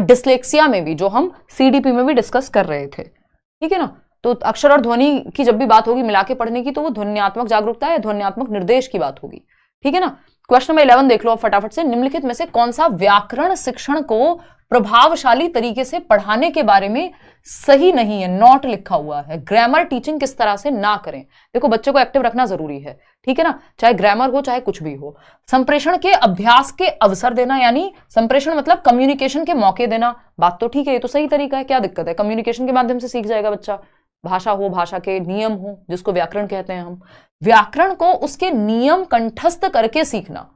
डिस्लेक्सिया में भी, जो हम सीडीपी में भी डिस्कस कर रहे थे, ठीक है ना। तो अक्षर और ध्वनि की जब भी बात होगी मिला के पढ़ने की तो वो ध्वन्यात्मक जागरूकता या ध्वन्यात्मक निर्देश की बात होगी, ठीक है ना। क्वेश्चन नंबर 11 देख लो फटाफट से। निम्नलिखित में से कौन सा व्याकरण शिक्षण को प्रभावशाली तरीके से पढ़ाने के बारे में सही नहीं है, नॉट लिखा हुआ है। ग्रामर टीचिंग किस तरह से ना करें। देखो बच्चे को एक्टिव रखना जरूरी है, ठीक है ना, चाहे ग्रामर हो चाहे कुछ भी हो। संप्रेषण के अभ्यास के अवसर देना, यानी संप्रेषण मतलब कम्युनिकेशन के मौके देना। बात तो ठीक है, ये तो सही तरीका है, क्या दिक्कत है, कम्युनिकेशन के माध्यम से सीख जाएगा बच्चा। भाषा हो, भाषा के नियम हो, जिसको व्याकरण कहते हैं हम। व्याकरण को उसके नियम कंठस्थ करके सीखना,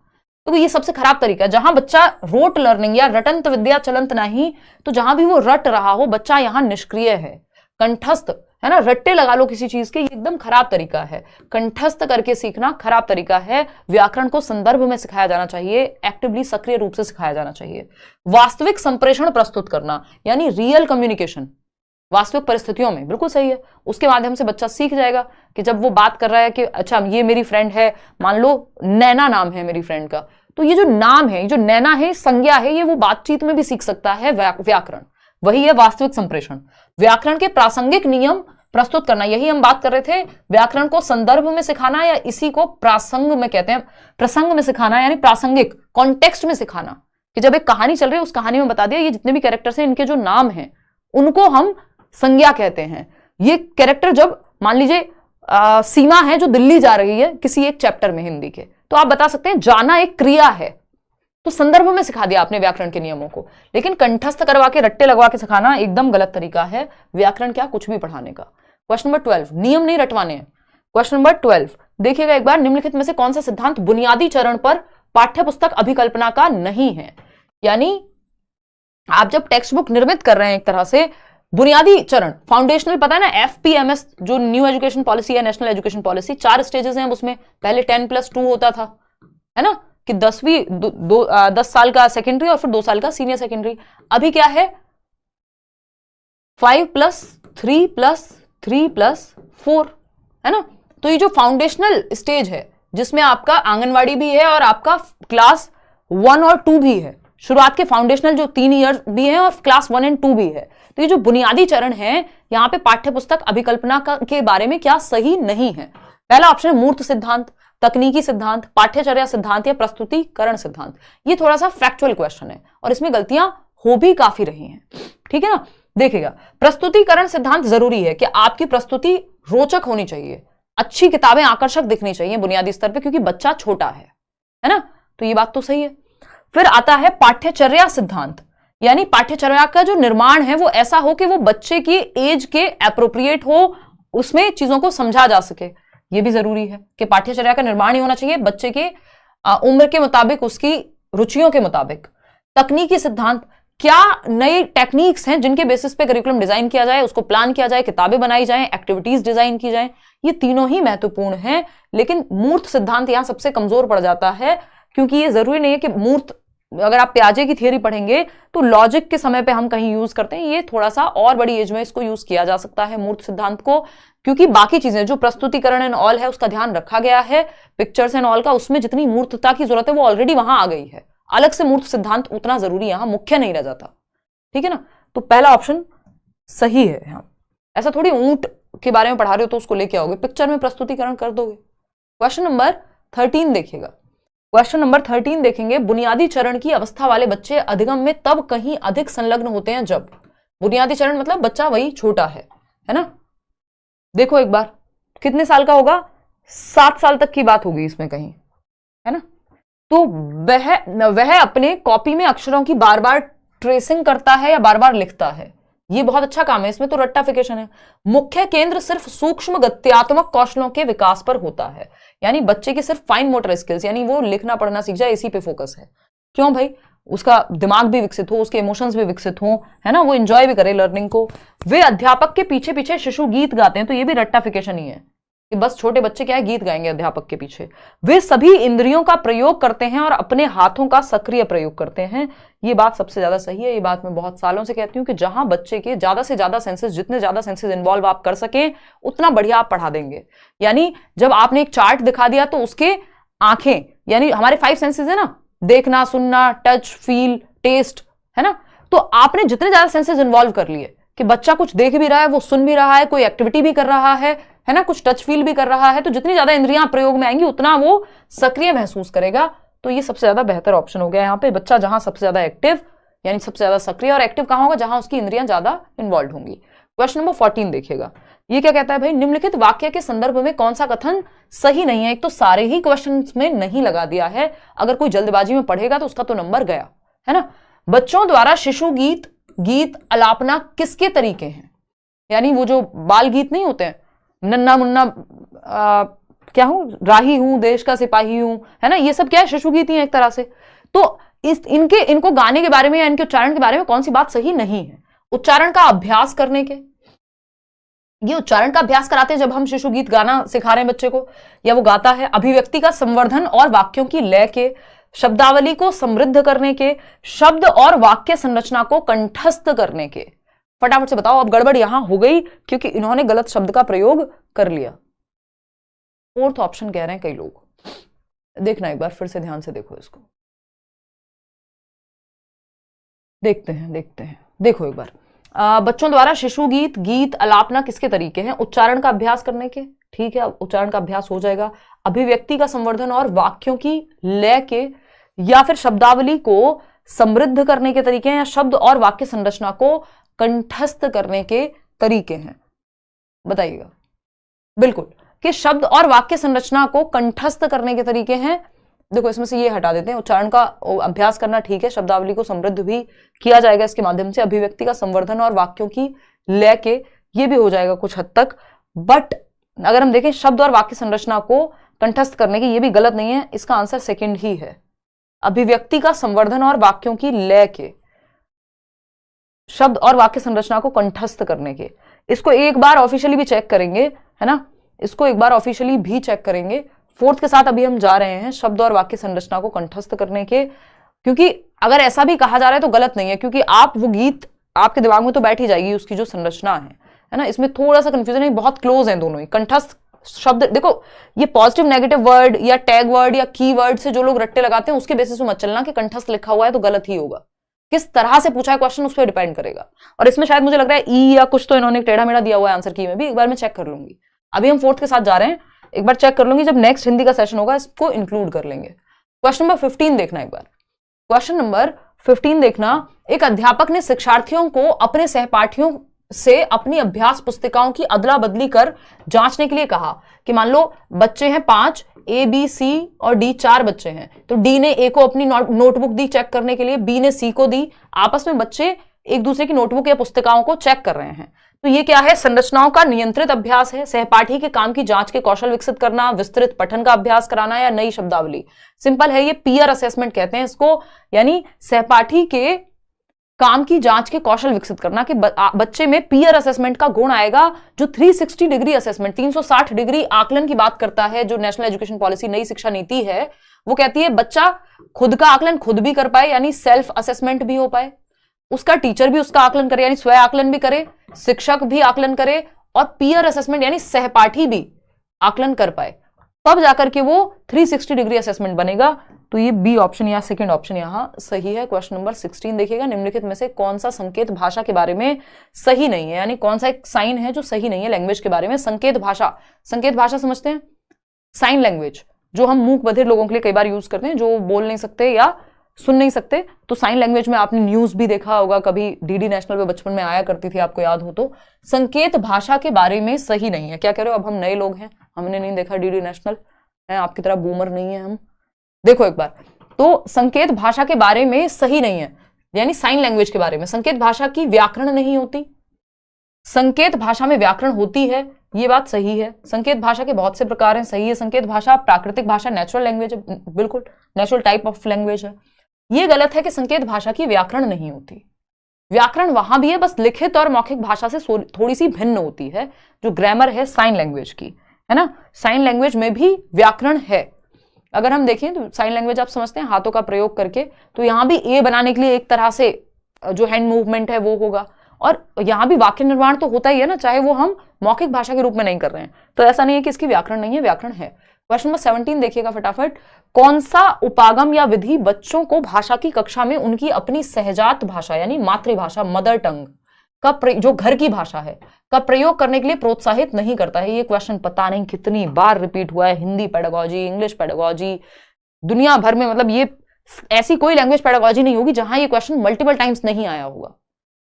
तो ये सबसे खराब तरीका है। जहां बच्चा रोट लर्निंग या रटंत विद्या चलंत नहीं, तो जहां भी वो रट रहा हो बच्चा यहां निष्क्रिय है। कंठस्थ है ना, रट्टे लगा लो किसी चीज के, ये एकदम खराब तरीका है। कंठस्थ करके सीखना खराब तरीका है। व्याकरण को संदर्भ में सिखाया जाना चाहिए, एक्टिवली सक्रिय रूप से सिखाया जाना चाहिए। वास्तविक संप्रेषण प्रस्तुत करना, यानी रियल कम्युनिकेशन वास्तविक परिस्थितियों में, बिल्कुल सही है। उसके माध्यम से बच्चा सीख जाएगा कि जब वो बात कर रहा है कि अच्छा ये मेरी फ्रेंड है, मान लो नैना नाम है मेरी फ्रेंड का, तो ये जो नाम है, ये जो नैना है, संज्ञा है, ये वो बातचीत में भी सीख सकता है व्याकरण। वही है वास्तविक संप्रेषण। व्याकरण के प्रासंगिक नियम प्रस्तुत करना, यही हम बात कर रहे थे। व्याकरण को संदर्भ में सिखाना या इसी को प्रासंग में कहते हैं, प्रसंग में सिखाना, यानी प्रासंगिक कॉन्टेक्स्ट में सिखाना, कि जब एक कहानी चल रही है उस कहानी में बता दिया ये जितने भी कैरेक्टर्स हैं इनके जो नाम हैं उनको हम संज्ञा कहते हैं। ये कैरेक्टर जब मान लीजिए सीमा है जो दिल्ली जा रही है किसी एक चैप्टर में हिंदी के, तो आप बता सकते हैं जाना एक क्रिया है, तो संदर्भ में सिखा दिया आपने व्याकरण के नियमों को। लेकिन कंठस्थ करवा के रट्टे लगवा के सिखाना एकदम गलत तरीका है व्याकरण क्या कुछ भी पढ़ाने का। क्वेश्चन नंबर 12, नियम नहीं रटवाने हैं। क्वेश्चन नंबर 12 देखिएगा एक बार। निम्नलिखित में से कौन सा सिद्धांत बुनियादी चरण पर पाठ्यपुस्तक अभिकल्पना का नहीं है। यानी आप जब टेक्स्ट बुक निर्मित कर रहे हैं एक तरह से बुनियादी चरण, फाउंडेशनल, पता है ना, FPMS जो न्यू एजुकेशन पॉलिसी है, नेशनल एजुकेशन पॉलिसी, 4 स्टेजेस हैं उसमें। पहले 10+2 होता था, है ना, कि 10 साल का सेकेंडरी और फिर 2 साल का सीनियर सेकेंडरी। अभी क्या है, 5+3+3+4, है ना। तो ये जो फाउंडेशनल स्टेज है जिसमें आपका आंगनवाड़ी भी है और आपका क्लास 1 और 2 भी है, शुरुआत के फाउंडेशनल जो 3 ईयर भी है और क्लास 1 और 2 भी है। तो ये जो बुनियादी चरण है, यहां पे पाठ्य पुस्तक अभिकल्पना के बारे में क्या सही नहीं है। पहला ऑप्शन है मूर्त सिद्धांत, तकनीकी सिद्धांत, पाठ्यचर्या सिद्धांत या प्रस्तुतिकरण सिद्धांत। ये थोड़ा सा फैक्चुअल क्वेश्चन है और इसमें गलतियां हो भी काफी रही हैं, ठीक है ना। देखिएगा, प्रस्तुतिकरण सिद्धांत जरूरी है कि आपकी प्रस्तुति रोचक होनी चाहिए, अच्छी किताबें आकर्षक दिखनी चाहिए बुनियादी स्तर पे, क्योंकि बच्चा छोटा है ना। तो ये बात तो सही है। फिर आता है पाठ्यचर्या सिद्धांत, यानी पाठ्यचर्या का जो निर्माण है वो ऐसा हो कि वो बच्चे की एज के एप्रोप्रिएट हो, उसमें चीजों को समझा जा सके। ये भी जरूरी है कि पाठ्यचर्या का निर्माण ही होना चाहिए बच्चे के उम्र के मुताबिक, उसकी रुचियों के मुताबिक। तकनीकी सिद्धांत, क्या नई टेक्निक्स हैं जिनके बेसिस पे करिकुलम डिजाइन किया जाए, उसको प्लान किया जाए, किताबें बनाई जाएं, एक्टिविटीज डिजाइन की जाएं। ये तीनों ही महत्वपूर्ण हैं, लेकिन मूर्त सिद्धांत यहां सबसे कमजोर पड़ जाता है, क्योंकि ये जरूरी नहीं है कि मूर्त, अगर आप प्याजे की थियरी पढ़ेंगे तो लॉजिक के समय पे हम कहीं यूज करते हैं, ये थोड़ा सा और बड़ी एज में इसको यूज किया जा सकता है मूर्त सिद्धांत को, क्योंकि बाकी चीजें जो प्रस्तुतिकरण एंड ऑल है उसका ध्यान रखा गया है, पिक्चर्स एंड ऑल का, उसमें जितनी मूर्तता की जरूरत है वो ऑलरेडी वहां आ गई है। अलग से मूर्त सिद्धांत उतना जरूरी यहां मुख्य नहीं रह जाता, ठीक है ना। तो पहला ऑप्शन सही है यहां। ऐसा थोड़ी ऊंट के बारे में पढ़ा रहे हो तो उसको लेके आओगे, पिक्चर में प्रस्तुतिकरण कर दोगे। क्वेश्चन नंबर 13 देखिएगा। क्वेश्चन नंबर 13 देखेंगे, बुनियादी चरण की अवस्था वाले बच्चे अधिगम में तब कहीं अधिक संलग्न होते हैं जब, बुनियादी चरण मतलब बच्चा वही छोटा है ना। देखो एक बार, कितने साल का होगा, 7 साल तक की बात होगी इसमें कहीं, है ना। तो वह अपने कॉपी में अक्षरों की बार बार ट्रेसिंग करता है या बार बार लिखता है। ये बहुत अच्छा काम है, इसमें तो रट्टाफिकेशन है। मुख्य केंद्र सिर्फ सूक्ष्म गत्यात्मक कौशलों के विकास पर होता है, यानी बच्चे की सिर्फ फाइन मोटर स्किल्स, यानी वो लिखना पढ़ना सीख जाए, इसी पे फोकस है। क्यों भाई, उसका दिमाग भी विकसित हो, उसके इमोशंस भी विकसित हो, है ना, वो एंजॉय भी करे लर्निंग को। वे अध्यापक के पीछे पीछे शिशु गीत गाते हैं, तो ये भी रट्टाफिकेशन ही है कि बस छोटे बच्चे क्या है, गीत गाएंगे अध्यापक के पीछे। वे सभी इंद्रियों का प्रयोग करते हैं और अपने हाथों का सक्रिय प्रयोग करते हैं। ये बात सबसे ज्यादा सही है। ये बात मैं बहुत सालों से कहती हूँ कि जहां बच्चे के ज्यादा से ज्यादा सेंसेस, जितने ज्यादा सेंसेस इन्वॉल्व आप कर सकें उतना बढ़िया आप पढ़ा देंगे। यानी जब आपने एक चार्ट दिखा दिया तो उसके आंखें, यानी हमारे 5 सेंसेस है ना, देखना, सुनना, टच, फील, टेस्ट, है ना। तो आपने जितने ज्यादा सेंसेस इन्वॉल्व कर लिए कि बच्चा कुछ देख भी रहा है, वो सुन भी रहा है, कोई एक्टिविटी भी कर रहा है ना, कुछ टच फील भी कर रहा है, तो जितनी ज्यादा इंद्रियां प्रयोग में आएंगी उतना वो सक्रिय महसूस करेगा। तो ये सबसे ज्यादा बेहतर ऑप्शन हो गया यहाँ पे। बच्चा जहां सबसे ज्यादा एक्टिव, यानी सबसे ज्यादा सक्रिय, और एक्टिव कहां होगा, जहां उसकी इंद्रियां ज्यादा इन्वॉल्व होंगी। क्वेश्चन नंबर 14 देखिएगा। ये क्या कहता है भाई, निम्नलिखित वाक्य के संदर्भ में कौन सा कथन सही नहीं है। एक तो सारे ही क्वेश्चन में नहीं लगा दिया है, अगर कोई जल्दबाजी में पढ़ेगा तो उसका तो नंबर गया, है ना। बच्चों द्वारा शिशु गीत अलापना किसके तरीके हैं, यानी वो जो बाल गीत नहीं होते हैं, नन्ना मुन्ना क्या हूं, राही हूं, देश का सिपाही हूं, है ना, ये सब क्या है, शिशु गीत ही है एक तरह से। तो इनको गाने के बारे में या इनके उच्चारण के बारे में कौन सी बात सही नहीं है। उच्चारण का अभ्यास करने के, ये उच्चारण का अभ्यास कराते हैं जब हम शिशु गीत गाना सिखा रहे हैं बच्चे को, या वो गाता है। अभिव्यक्ति का संवर्धन और वाक्यों की लय के, शब्दावली को समृद्ध करने के, शब्द और वाक्य संरचना को कंठस्थ करने के। फटाफट से बताओ, अब गड़बड़ यहां हो गई क्योंकि इन्होंने गलत शब्द का प्रयोग कर लिया। 4th ऑप्शन कह रहे हैं कई लोग, देखना एक बार फिर से ध्यान से देखो इसको, देखते हैं देखो एक बार। बच्चों द्वारा शिशु गीत अलापना किसके तरीके हैं, उच्चारण का अभ्यास करने के, ठीक है, उच्चारण का अभ्यास हो जाएगा। अभिव्यक्ति का संवर्धन और वाक्यों की लय के, या फिर शब्दावली को समृद्ध करने के तरीके हैं, या शब्द और वाक्य संरचना को कंठस्थ करने के तरीके हैं। बताइएगा। बिल्कुल, कि शब्द और वाक्य संरचना को कंठस्थ करने के तरीके हैं। देखो इसमें से ये हटा देते हैं, उच्चारण का अभ्यास करना ठीक है, शब्दावली को समृद्ध भी किया जाएगा इसके माध्यम से, अभिव्यक्ति का संवर्धन और वाक्यों की लय के, ये भी हो जाएगा कुछ हद तक। बट अगर हम देखें शब्द और वाक्य संरचना को कंठस्थ करने की, ये भी गलत नहीं है, इसका आंसर सेकंड ही है, अभिव्यक्ति का संवर्धन और वाक्यों की लय के। शब्द और वाक्य संरचना को कंठस्थ करने के। इसको एक बार ऑफिशियली भी चेक करेंगे, है ना, इसको एक बार ऑफिशियली भी चेक करेंगे। फोर्थ के साथ अभी हम जा रहे हैं, शब्द और वाक्य संरचना को कंठस्थ करने के, क्योंकि अगर ऐसा भी कहा जा रहा है तो गलत नहीं है, क्योंकि आप वो गीत आपके दिमाग में तो बैठ ही जाएगी उसकी जो संरचना है ना। इसमें थोड़ा सा कंफ्यूजन है, बहुत क्लोज है दोनों ही। कंठस्थ शब्द देखो, ये पॉजिटिव नेगेटिव वर्ड या टैग वर्ड या की वर्ड से जो लोग रट्टे लगाते हैं उसके बेसिस पे मत चलना कि कंठस्थ लिखा हुआ है तो गलत ही होगा। किस तरह से पूछा है क्वेश्चन उस पर डिपेंड करेगा। और इसमें शायद मुझे लग रहा है ई या कुछ तो इन्होंने टेढ़ा मेढ़ा दिया हुआ है आंसर की में भी, एक बार मैं चेक कर लूंगी। अभी हम फोर्थ के साथ जा रहे हैं, एक बार चेक कर लूंगी, जब नेक्स्ट हिंदी का सेशन होगा इसको इंक्लूड कर लेंगे। क्वेश्चन नंबर 15 देखना एक बार। क्वेश्चन नंबर 15 देखना, एक अध्यापक ने शिक्षार्थियों को अपने सहपाठियों से अपनी अभ्यास पुस्तिकाओं की अदला बदली कर जांचने के लिए कहा कि मान लो बच्चे हैं 5, ए बी सी और डी 4 बच्चे हैं, तो डी ने ए को अपनी नोटबुक दी चेक करने के लिए, बी ने सी को दी। आपस में बच्चे एक दूसरे की नोटबुक या पुस्तिकाओं को चेक कर रहे हैं। तो ये क्या है? संरचनाओं का नियंत्रित अभ्यास है, सहपाठी के काम की जांच के कौशल विकसित करना, विस्तृत पठन का अभ्यास कराना या नई शब्दावली। सिंपल है, ये पीयर असेसमेंट कहते हैं इसको, यानी सहपाठी के काम की जांच के कौशल विकसित करना कि बच्चे में पीयर असेसमेंट का गुण आएगा, जो 360 डिग्री असेसमेंट 360 डिग्री आकलन की बात करता है। जो नेशनल एजुकेशन पॉलिसी नई शिक्षा नीति है वो कहती है बच्चा खुद का आकलन खुद भी कर पाए, यानी सेल्फ असेसमेंट भी हो पाए, उसका टीचर भी उसका आकलन करे यानी स्वयं आकलन भी करे, शिक्षक भी आकलन करे, और पीयर असेसमेंट यानी सहपाठी भी आकलन कर पाए, तब जाकर के वो 360 डिग्री असेसमेंट बनेगा। तो ये बी ऑप्शन या सेकंड ऑप्शन यहां सही है। क्वेश्चन नंबर 16 देखिएगा, निम्नलिखित में से कौन सा संकेत भाषा के बारे में सही नहीं है, यानी कौन सा एक साइन है जो सही नहीं है लैंग्वेज के बारे में। संकेत भाषा समझते हैं, साइन लैंग्वेज जो हम मूक बधिर लोगों के लिए कई बार यूज करते हैं, जो बोल नहीं सकते या सुन नहीं सकते। तो साइन लैंग्वेज में आपने न्यूज भी देखा होगा, कभी डीडी नेशनल पे बचपन में आया करती थी, आपको याद हो तो। संकेत भाषा के बारे में सही नहीं है। क्या कह रहे हो? अब हम नए लोग हैं, हमने नहीं देखा डीडी नेशनल, है आपकी तरह बूमर नहीं है हम। देखो एक बार, तो संकेत भाषा के बारे में सही नहीं है, यानी साइन लैंग्वेज के बारे में। संकेत भाषा की व्याकरण नहीं होती, संकेत भाषा में व्याकरण होती है, ये बात सही है। संकेत भाषा के बहुत से प्रकार हैं, सही है। संकेत भाषा प्राकृतिक भाषा, नेचुरल लैंग्वेज है, बिल्कुल नेचुरल टाइप ऑफ लैंग्वेज है। ये गलत है कि संकेत भाषा की व्याकरण नहीं होती। व्याकरण वहां भी है, बस लिखित और मौखिक भाषा से थोड़ी सी भिन्न होती है। जो ग्रामर है साइन लैंग्वेज की, है ना, साइन लैंग्वेज में भी व्याकरण है। अगर हम देखें तो साइन लैंग्वेज आप समझते हैं हाथों का प्रयोग करके, तो यहां भी ए बनाने के लिए एक तरह से जो हैंड मूवमेंट है वो होगा, और यहां भी वाक्य निर्माण तो होता ही है ना, चाहे वो हम मौखिक भाषा के रूप में नहीं कर रहे हैं। तो ऐसा नहीं है कि इसकी व्याकरण नहीं है, व्याकरण है। क्वेश्चन नंबर 17 देखिएगा फटाफट। कौन सा उपागम या विधि बच्चों को भाषा की कक्षा में उनकी अपनी सहजात भाषा यानी मातृभाषा, मदर टंग का जो घर की भाषा है का प्रयोग करने के लिए प्रोत्साहित नहीं करता है? ये क्वेश्चन पता नहीं कितनी बार रिपीट हुआ है, हिंदी पेडागोजी, इंग्लिश पेडागोजी, दुनिया भर में। मतलब ये ऐसी कोई लैंग्वेज पेडागोजी नहीं होगी जहां ये क्वेश्चन मल्टीपल टाइम्स नहीं आया होगा,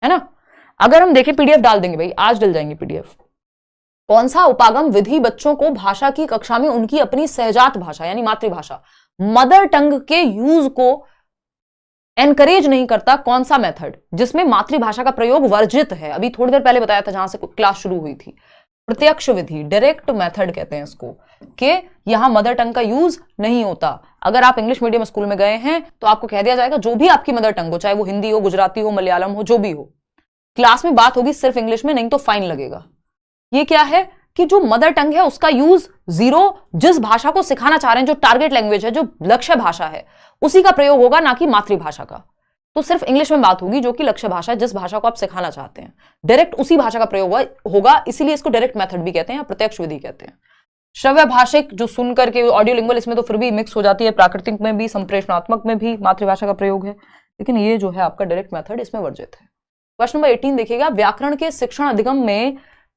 है ना। अगर हम देखें, पीडीएफ डाल देंगे भाई, आज डल जाएंगे पीडीएफ। कौन सा उपागम विधि बच्चों को भाषा की कक्षा में उनकी अपनी सहजात भाषा यानी मातृभाषा, मदर टंग के यूज को एनकरेज नहीं करता? कौन सा मेथड जिसमें मातृभाषा का प्रयोग वर्जित है? अभी थोड़ी देर पहले बताया था जहां से क्लास शुरू हुई थी। प्रत्यक्ष विधि, डायरेक्ट मेथड कहते हैं इसको, कि यहां मदर टंग का यूज नहीं होता। अगर आप इंग्लिश मीडियम स्कूल में गए हैं तो आपको कह दिया जाएगा जो भी आपकी मदर टंग हो, चाहे वो हिंदी हो, गुजराती हो, मलयालम हो, जो भी हो, क्लास में बात होगी सिर्फ इंग्लिश में, नहीं तो फाइन लगेगा। ये क्या है कि जो मदर टंग है उसका यूज जीरो, जिस भाषा को सिखाना चाह रहे हैं, जो टारगेट लैंग्वेज है, जो लक्ष्य भाषा है, उसी का प्रयोग होगा, ना कि मातृभाषा का। तो सिर्फ इंग्लिश में बात होगी जो कि लक्ष्य भाषा है, जिस भाषा को आप सिखाना चाहते हैं, डायरेक्ट उसी भाषा का प्रयोग होगा। इसीलिए इसको डायरेक्ट मेथड भी कहते हैं या प्रत्यक्ष विधि कहते हैं। श्रव्य भाषिक जो सुनकर के, ऑडियो लिंगुअल इसमें तो फिर भी मिक्स हो जाती है, प्राकृतिक में भी संप्रेषणात्मक में भी मातृभाषा का प्रयोग है, लेकिन ये जो है आपका डायरेक्ट मेथड इसमें वर्जित है। क्वेश्चन नंबर 18 देखिएगा, व्याकरण के शिक्षण अधिगम में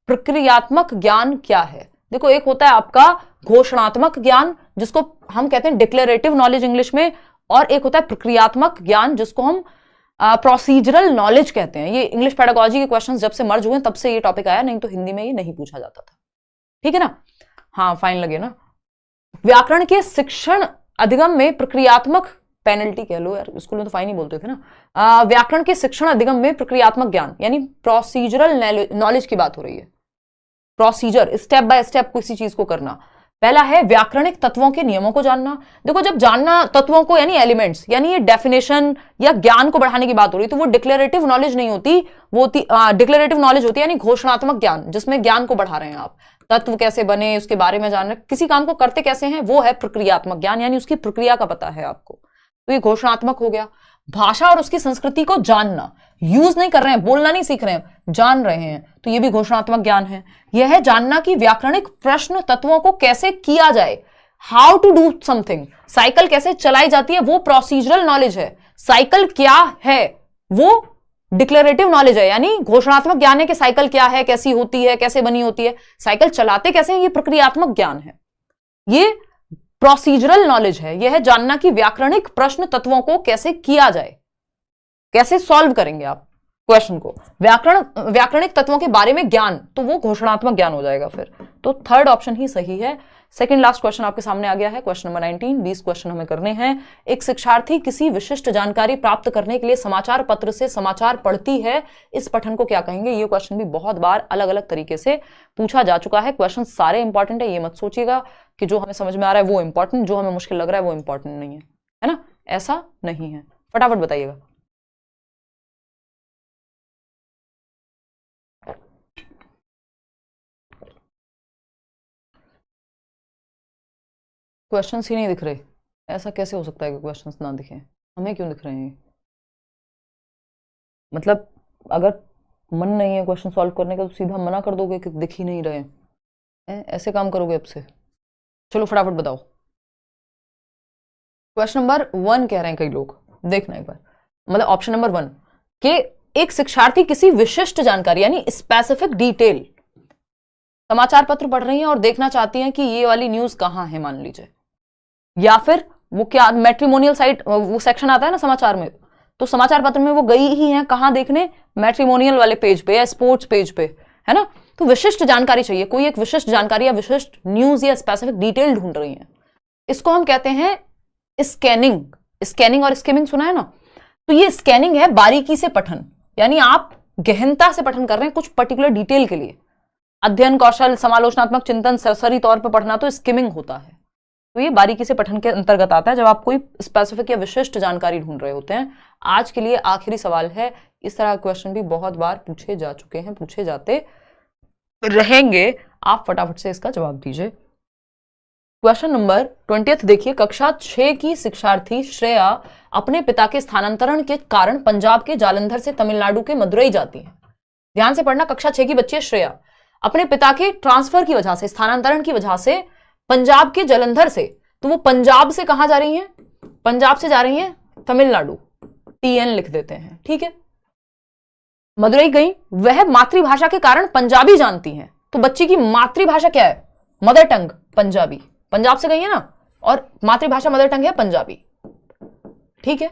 प्रक्रियात्मक ज्ञान क्या है? देखो, एक होता है आपका घोषणात्मक ज्ञान जिसको हम कहते हैं डिक्लेरेटिव नॉलेज इंग्लिश में, और एक होता है प्रक्रियात्मक ज्ञान जिसको हम प्रोसीजरल नॉलेज कहते हैं। ये इंग्लिश पेडागोजी के क्वेश्चंस जब से मर्ज हुए तब से ये टॉपिक आया, नहीं तो हिंदी में ये नहीं पूछा जाता था। ठीक है ना, हाँ फाइन लगे ना। व्याकरण के शिक्षण अधिगम में प्रक्रियात्मक, पेनल्टी कह लो यार, स्कूल में तो फाइन ही बोलते थे ना। व्याकरण के शिक्षण अधिगम में प्रक्रियात्मक ज्ञान यानी प्रोसीजरल नॉलेज की बात हो रही है। प्रोसीजर, स्टेप बाय स्टेप किसी चीज को करना। पहला है व्याकरणिक तत्वों के नियमों को जानना। देखो, जब जानना तत्वों को यानी एलिमेंट्स, यानी ये डेफिनेशन या ज्ञान को बढ़ाने की बात हो रही, तो वो डिक्लेरेटिव नॉलेज नहीं होती, वो डिक्लेरेटिव नॉलेज होती है यानी घोषणात्मक ज्ञान, जिसमें ज्ञान को बढ़ा रहे हैं आप। तत्व कैसे बने उसके बारे में जान रहे, किसी काम को करते कैसे हैं, वो है प्रक्रियात्मक ज्ञान, यानी उसकी प्रक्रिया का पता है आपको, तो ये घोषणात्मक हो गया। भाषा और उसकी संस्कृति को जानना, यूज नहीं कर रहे हैं, बोलना नहीं सीख रहे हैं, जान रहे हैं, तो ये भी घोषणात्मक ज्ञान है। यह है जानना कि व्याकरणिक प्रश्न तत्वों को कैसे किया जाए, how to do something, cycle कैसे चलाई जाती है, वो प्रोसीजरल नॉलेज है। साइकिल क्या है, वो डिक्लेरेटिव नॉलेज है, यानी घोषणात्मक ज्ञान है कि साइकिल क्या है, कैसी होती है, कैसे बनी होती है, साइकिल चलाते कैसे हैं, ये प्रक्रियात्मक ज्ञान है। ये प्रोसीजरल नॉलेज है, यह है जानना कि व्याकरणिक प्रश्न तत्वों को कैसे किया जाए, कैसे सॉल्व करेंगे आप क्वेश्चन को। व्याकरणिक तत्वों के बारे में ज्ञान, तो वो घोषणात्मक ज्ञान हो जाएगा फिर, तो थर्ड ऑप्शन ही सही है। सेकंड लास्ट क्वेश्चन आपके सामने आ गया है, क्वेश्चन नंबर 19। 20 क्वेश्चन हमें करने हैं। एक शिक्षार्थी किसी विशिष्ट जानकारी प्राप्त करने के लिए समाचार पत्र से समाचार पढ़ती है, इस पठन को क्या कहेंगे। ये क्वेश्चन भी बहुत बार अलग अलग तरीके से पूछा जा चुका है। क्वेश्चन सारे इंपॉर्टेंट है, ये मत सोचिएगा कि जो हमें समझ में आ रहा है वो इंपॉर्टेंट, जो हमें मुश्किल लग रहा है वो इंपॉर्टेंट नहीं है ना, ऐसा नहीं है। फटाफट बताइएगा। क्वेश्चंस ही नहीं दिख रहे, ऐसा कैसे हो सकता है कि क्वेश्चंस ना दिखें, हमें क्यों दिख रहे हैं? मतलब अगर मन नहीं है क्वेश्चन सॉल्व करने का तो सीधा मना कर दोगे कि दिख ही नहीं रहे हैं, ऐसे काम करोगे अब से? चलो फटाफट बताओ। क्वेश्चन नंबर 1 कह रहे हैं कई लोग, देखना एक बार, मतलब ऑप्शन नंबर 1 कि एक शिक्षार्थी किसी विशिष्ट जानकारी यानी स्पेसिफिक डिटेल, समाचार पत्र पढ़ रही हैं और देखना चाहती हैं कि ये वाली न्यूज कहां है मान लीजिए, या फिर वो क्या मैट्रिमोनियल साइट, वो सेक्शन आता है ना समाचार में, तो समाचार पत्र में वो गई ही हैं कहां देखने, मैट्रिमोनियल वाले पेज पे या स्पोर्ट्स पेज पे, है ना। तो विशिष्ट जानकारी चाहिए, कोई एक विशिष्ट जानकारी या विशिष्ट न्यूज या स्पेसिफिक डिटेल ढूंढ रही हैं, इसको हम कहते हैं स्कैनिंग। स्कैनिंग और स्किमिंग सुना है ना, तो ये स्कैनिंग है बारीकी से पठन, यानी आप गहनता से पठन कर रहे हैं कुछ पर्टिकुलर डिटेल के लिए। अध्ययन कौशल, समालोचनात्मक चिंतन, सरसरी तौर पर पढ़ना, तो स्किमिंग होता है। तो ये बारीकी से पठन के अंतर्गत आता है जब आप कोई स्पेसिफिक या विशिष्ट जानकारी ढूंढ रहे होते हैं। आज के लिए आखिरी सवाल है, इस तरह क्वेश्चन भी बहुत बार पूछे जा चुके हैं, पूछे जाते रहेंगे, आप फटाफट से इसका जवाब दीजिए। क्वेश्चन नंबर 20 देखिए, कक्षा 6 की शिक्षार्थी श्रेया अपने पिता के स्थानांतरण के कारण पंजाब के जालंधर से तमिलनाडु के मदुरई जाती है। ध्यान से पढ़ना, कक्षा 6 की बच्ची है श्रेया, अपने पिता के ट्रांसफर की वजह से, स्थानांतरण की वजह से पंजाब के जालंधर से, तो वो पंजाब से कहां जा रही हैं, पंजाब से जा रही हैं तमिलनाडु, TN लिख देते हैं, ठीक है। मदुरई गई, वह मातृभाषा के कारण पंजाबी जानती हैं, तो बच्ची की मातृभाषा क्या है, मदर टंग पंजाबी, पंजाब से गई है ना, और मातृभाषा मदर टंग है पंजाबी, ठीक है।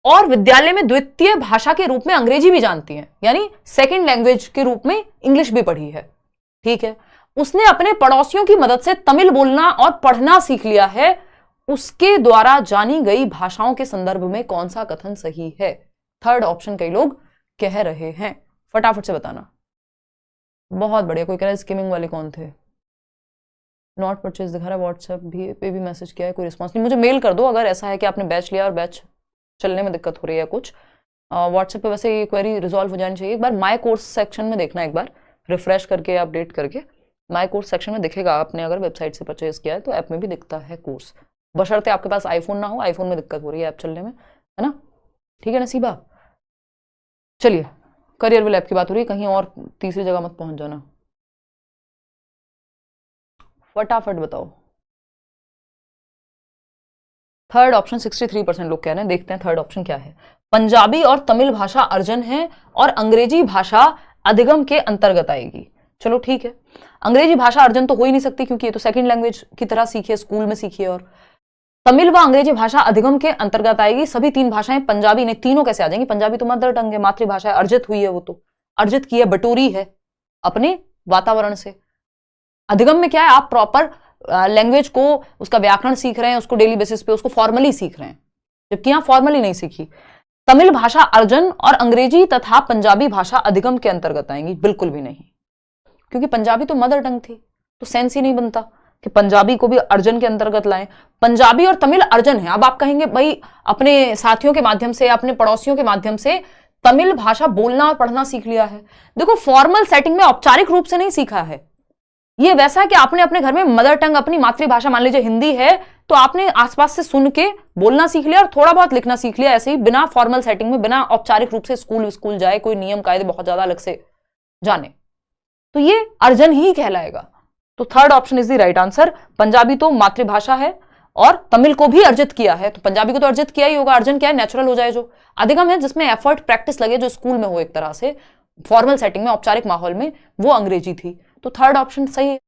और विद्यालय में द्वितीय भाषा के रूप में अंग्रेजी भी जानती हैं, यानी सेकंड लैंग्वेज के रूप में इंग्लिश भी पढ़ी है, ठीक है। उसने अपने पड़ोसियों की मदद से तमिल बोलना और पढ़ना सीख लिया है, उसके द्वारा जानी गई भाषाओं के संदर्भ में कौन सा कथन सही है। थर्ड ऑप्शन कई लोग कह रहे हैं, फटाफट से बताना। बहुत बढ़िया, कोई कह रहा है स्किमिंग वाले कौन थे, नॉट परचेज दिखा रहा है, व्हाट्सएप भी पे भी मैसेज किया है, कोई रिस्पॉन्स नहीं। मुझे मेल कर दो अगर ऐसा है कि आपने बैच लिया और बैच चलने में दिक्कत हो रही है कुछ। व्हाट्सएप पे वैसे ये क्वेरी रिजॉल्व हो जानी चाहिए। एक बार माय कोर्स सेक्शन में देखना, एक बार रिफ्रेश करके अपडेट करके माय कोर्स सेक्शन में दिखेगा, आपने अगर वेबसाइट से परचेज किया है तो ऐप में भी दिखता है कोर्स, बशर्ते आपके पास आईफोन ना हो, आईफोन में दिक्कत हो रही है ऐप चलने में, है ना, ठीक है नसीबा। चलिए, करियर विल ऐप की बात हो रही है, कहीं और तीसरी जगह मत पहुंच जाना, फटाफट बताओ। थर्ड ऑप्शन 63% लोग कह रहे हैं, देखते हैं थर्ड ऑप्शन क्या है। पंजाबी और तमिल भाषा अर्जन है और अंग्रेजी भाषा अधिगम के अंतर्गत आएगी। चलो ठीक है, अंग्रेजी भाषा अर्जन तो हो ही नहीं सकती क्योंकि ये तो सेकंड लैंग्वेज की तरह सीखी है, स्कूल में सीखी है, और तमिल व अंग्रेजी भाषा अधिगम के अंतर्गत आएगी। सभी तीन भाषाएं पंजाबी नहीं, तीनों कैसे आ जाएंगी, पंजाबी तो मदर टंग है, मातृभाषा है, अर्जित हुई है, वो तो अर्जित की है, बटोरी है अपने वातावरण से। अधिगम में क्या है, आप प्रॉपर लैंग्वेज को, उसका व्याकरण सीख रहे हैं, उसको डेली बेसिस पे उसको फॉर्मली सीख रहे हैं, जबकि यहां फॉर्मली नहीं सीखी। तमिल भाषा अर्जन और अंग्रेजी तथा पंजाबी भाषा अधिगम के अंतर्गत आएंगी, बिल्कुल भी नहीं, क्योंकि पंजाबी तो मदर टंग थी, तो सेंस ही नहीं बनता। कि पंजाबी को भी अर्जन के अंतर्गत लाएं। पंजाबी और तमिल अर्जन है। अब आप कहेंगे भाई अपने साथियों के माध्यम से, अपने पड़ोसियों के माध्यम से तमिल भाषा बोलना और पढ़ना सीख लिया है। देखो फॉर्मल सेटिंग में औपचारिक रूप से नहीं सीखा है। ये वैसा है कि आपने अपने घर में मदर टंग, अपनी मातृभाषा मान लीजिए हिंदी है, तो आपने आसपास से सुन के बोलना सीख लिया और थोड़ा बहुत लिखना सीख लिया, ऐसे ही बिना फॉर्मल सेटिंग में, बिना औपचारिक रूप से स्कूल जाए, कोई नियम कायदे बहुत ज्यादा अलग से जाने, तो ये अर्जन ही कहलाएगा। तो third option is the right answer. Punjabi तो मातृभाषा है और तमिल को भी अर्जित किया है, तो पंजाबी को तो अर्जित किया ही होगा। अर्जन क्या है? नेचुरल हो जाए, जो अधिगम है, जिसमें एफर्ट प्रैक्टिस लगे, जो स्कूल में हो एक तरह से फॉर्मल सेटिंग में, औपचारिक माहौल में, वो अंग्रेजी थी। तो थर्ड ऑप्शन सही है।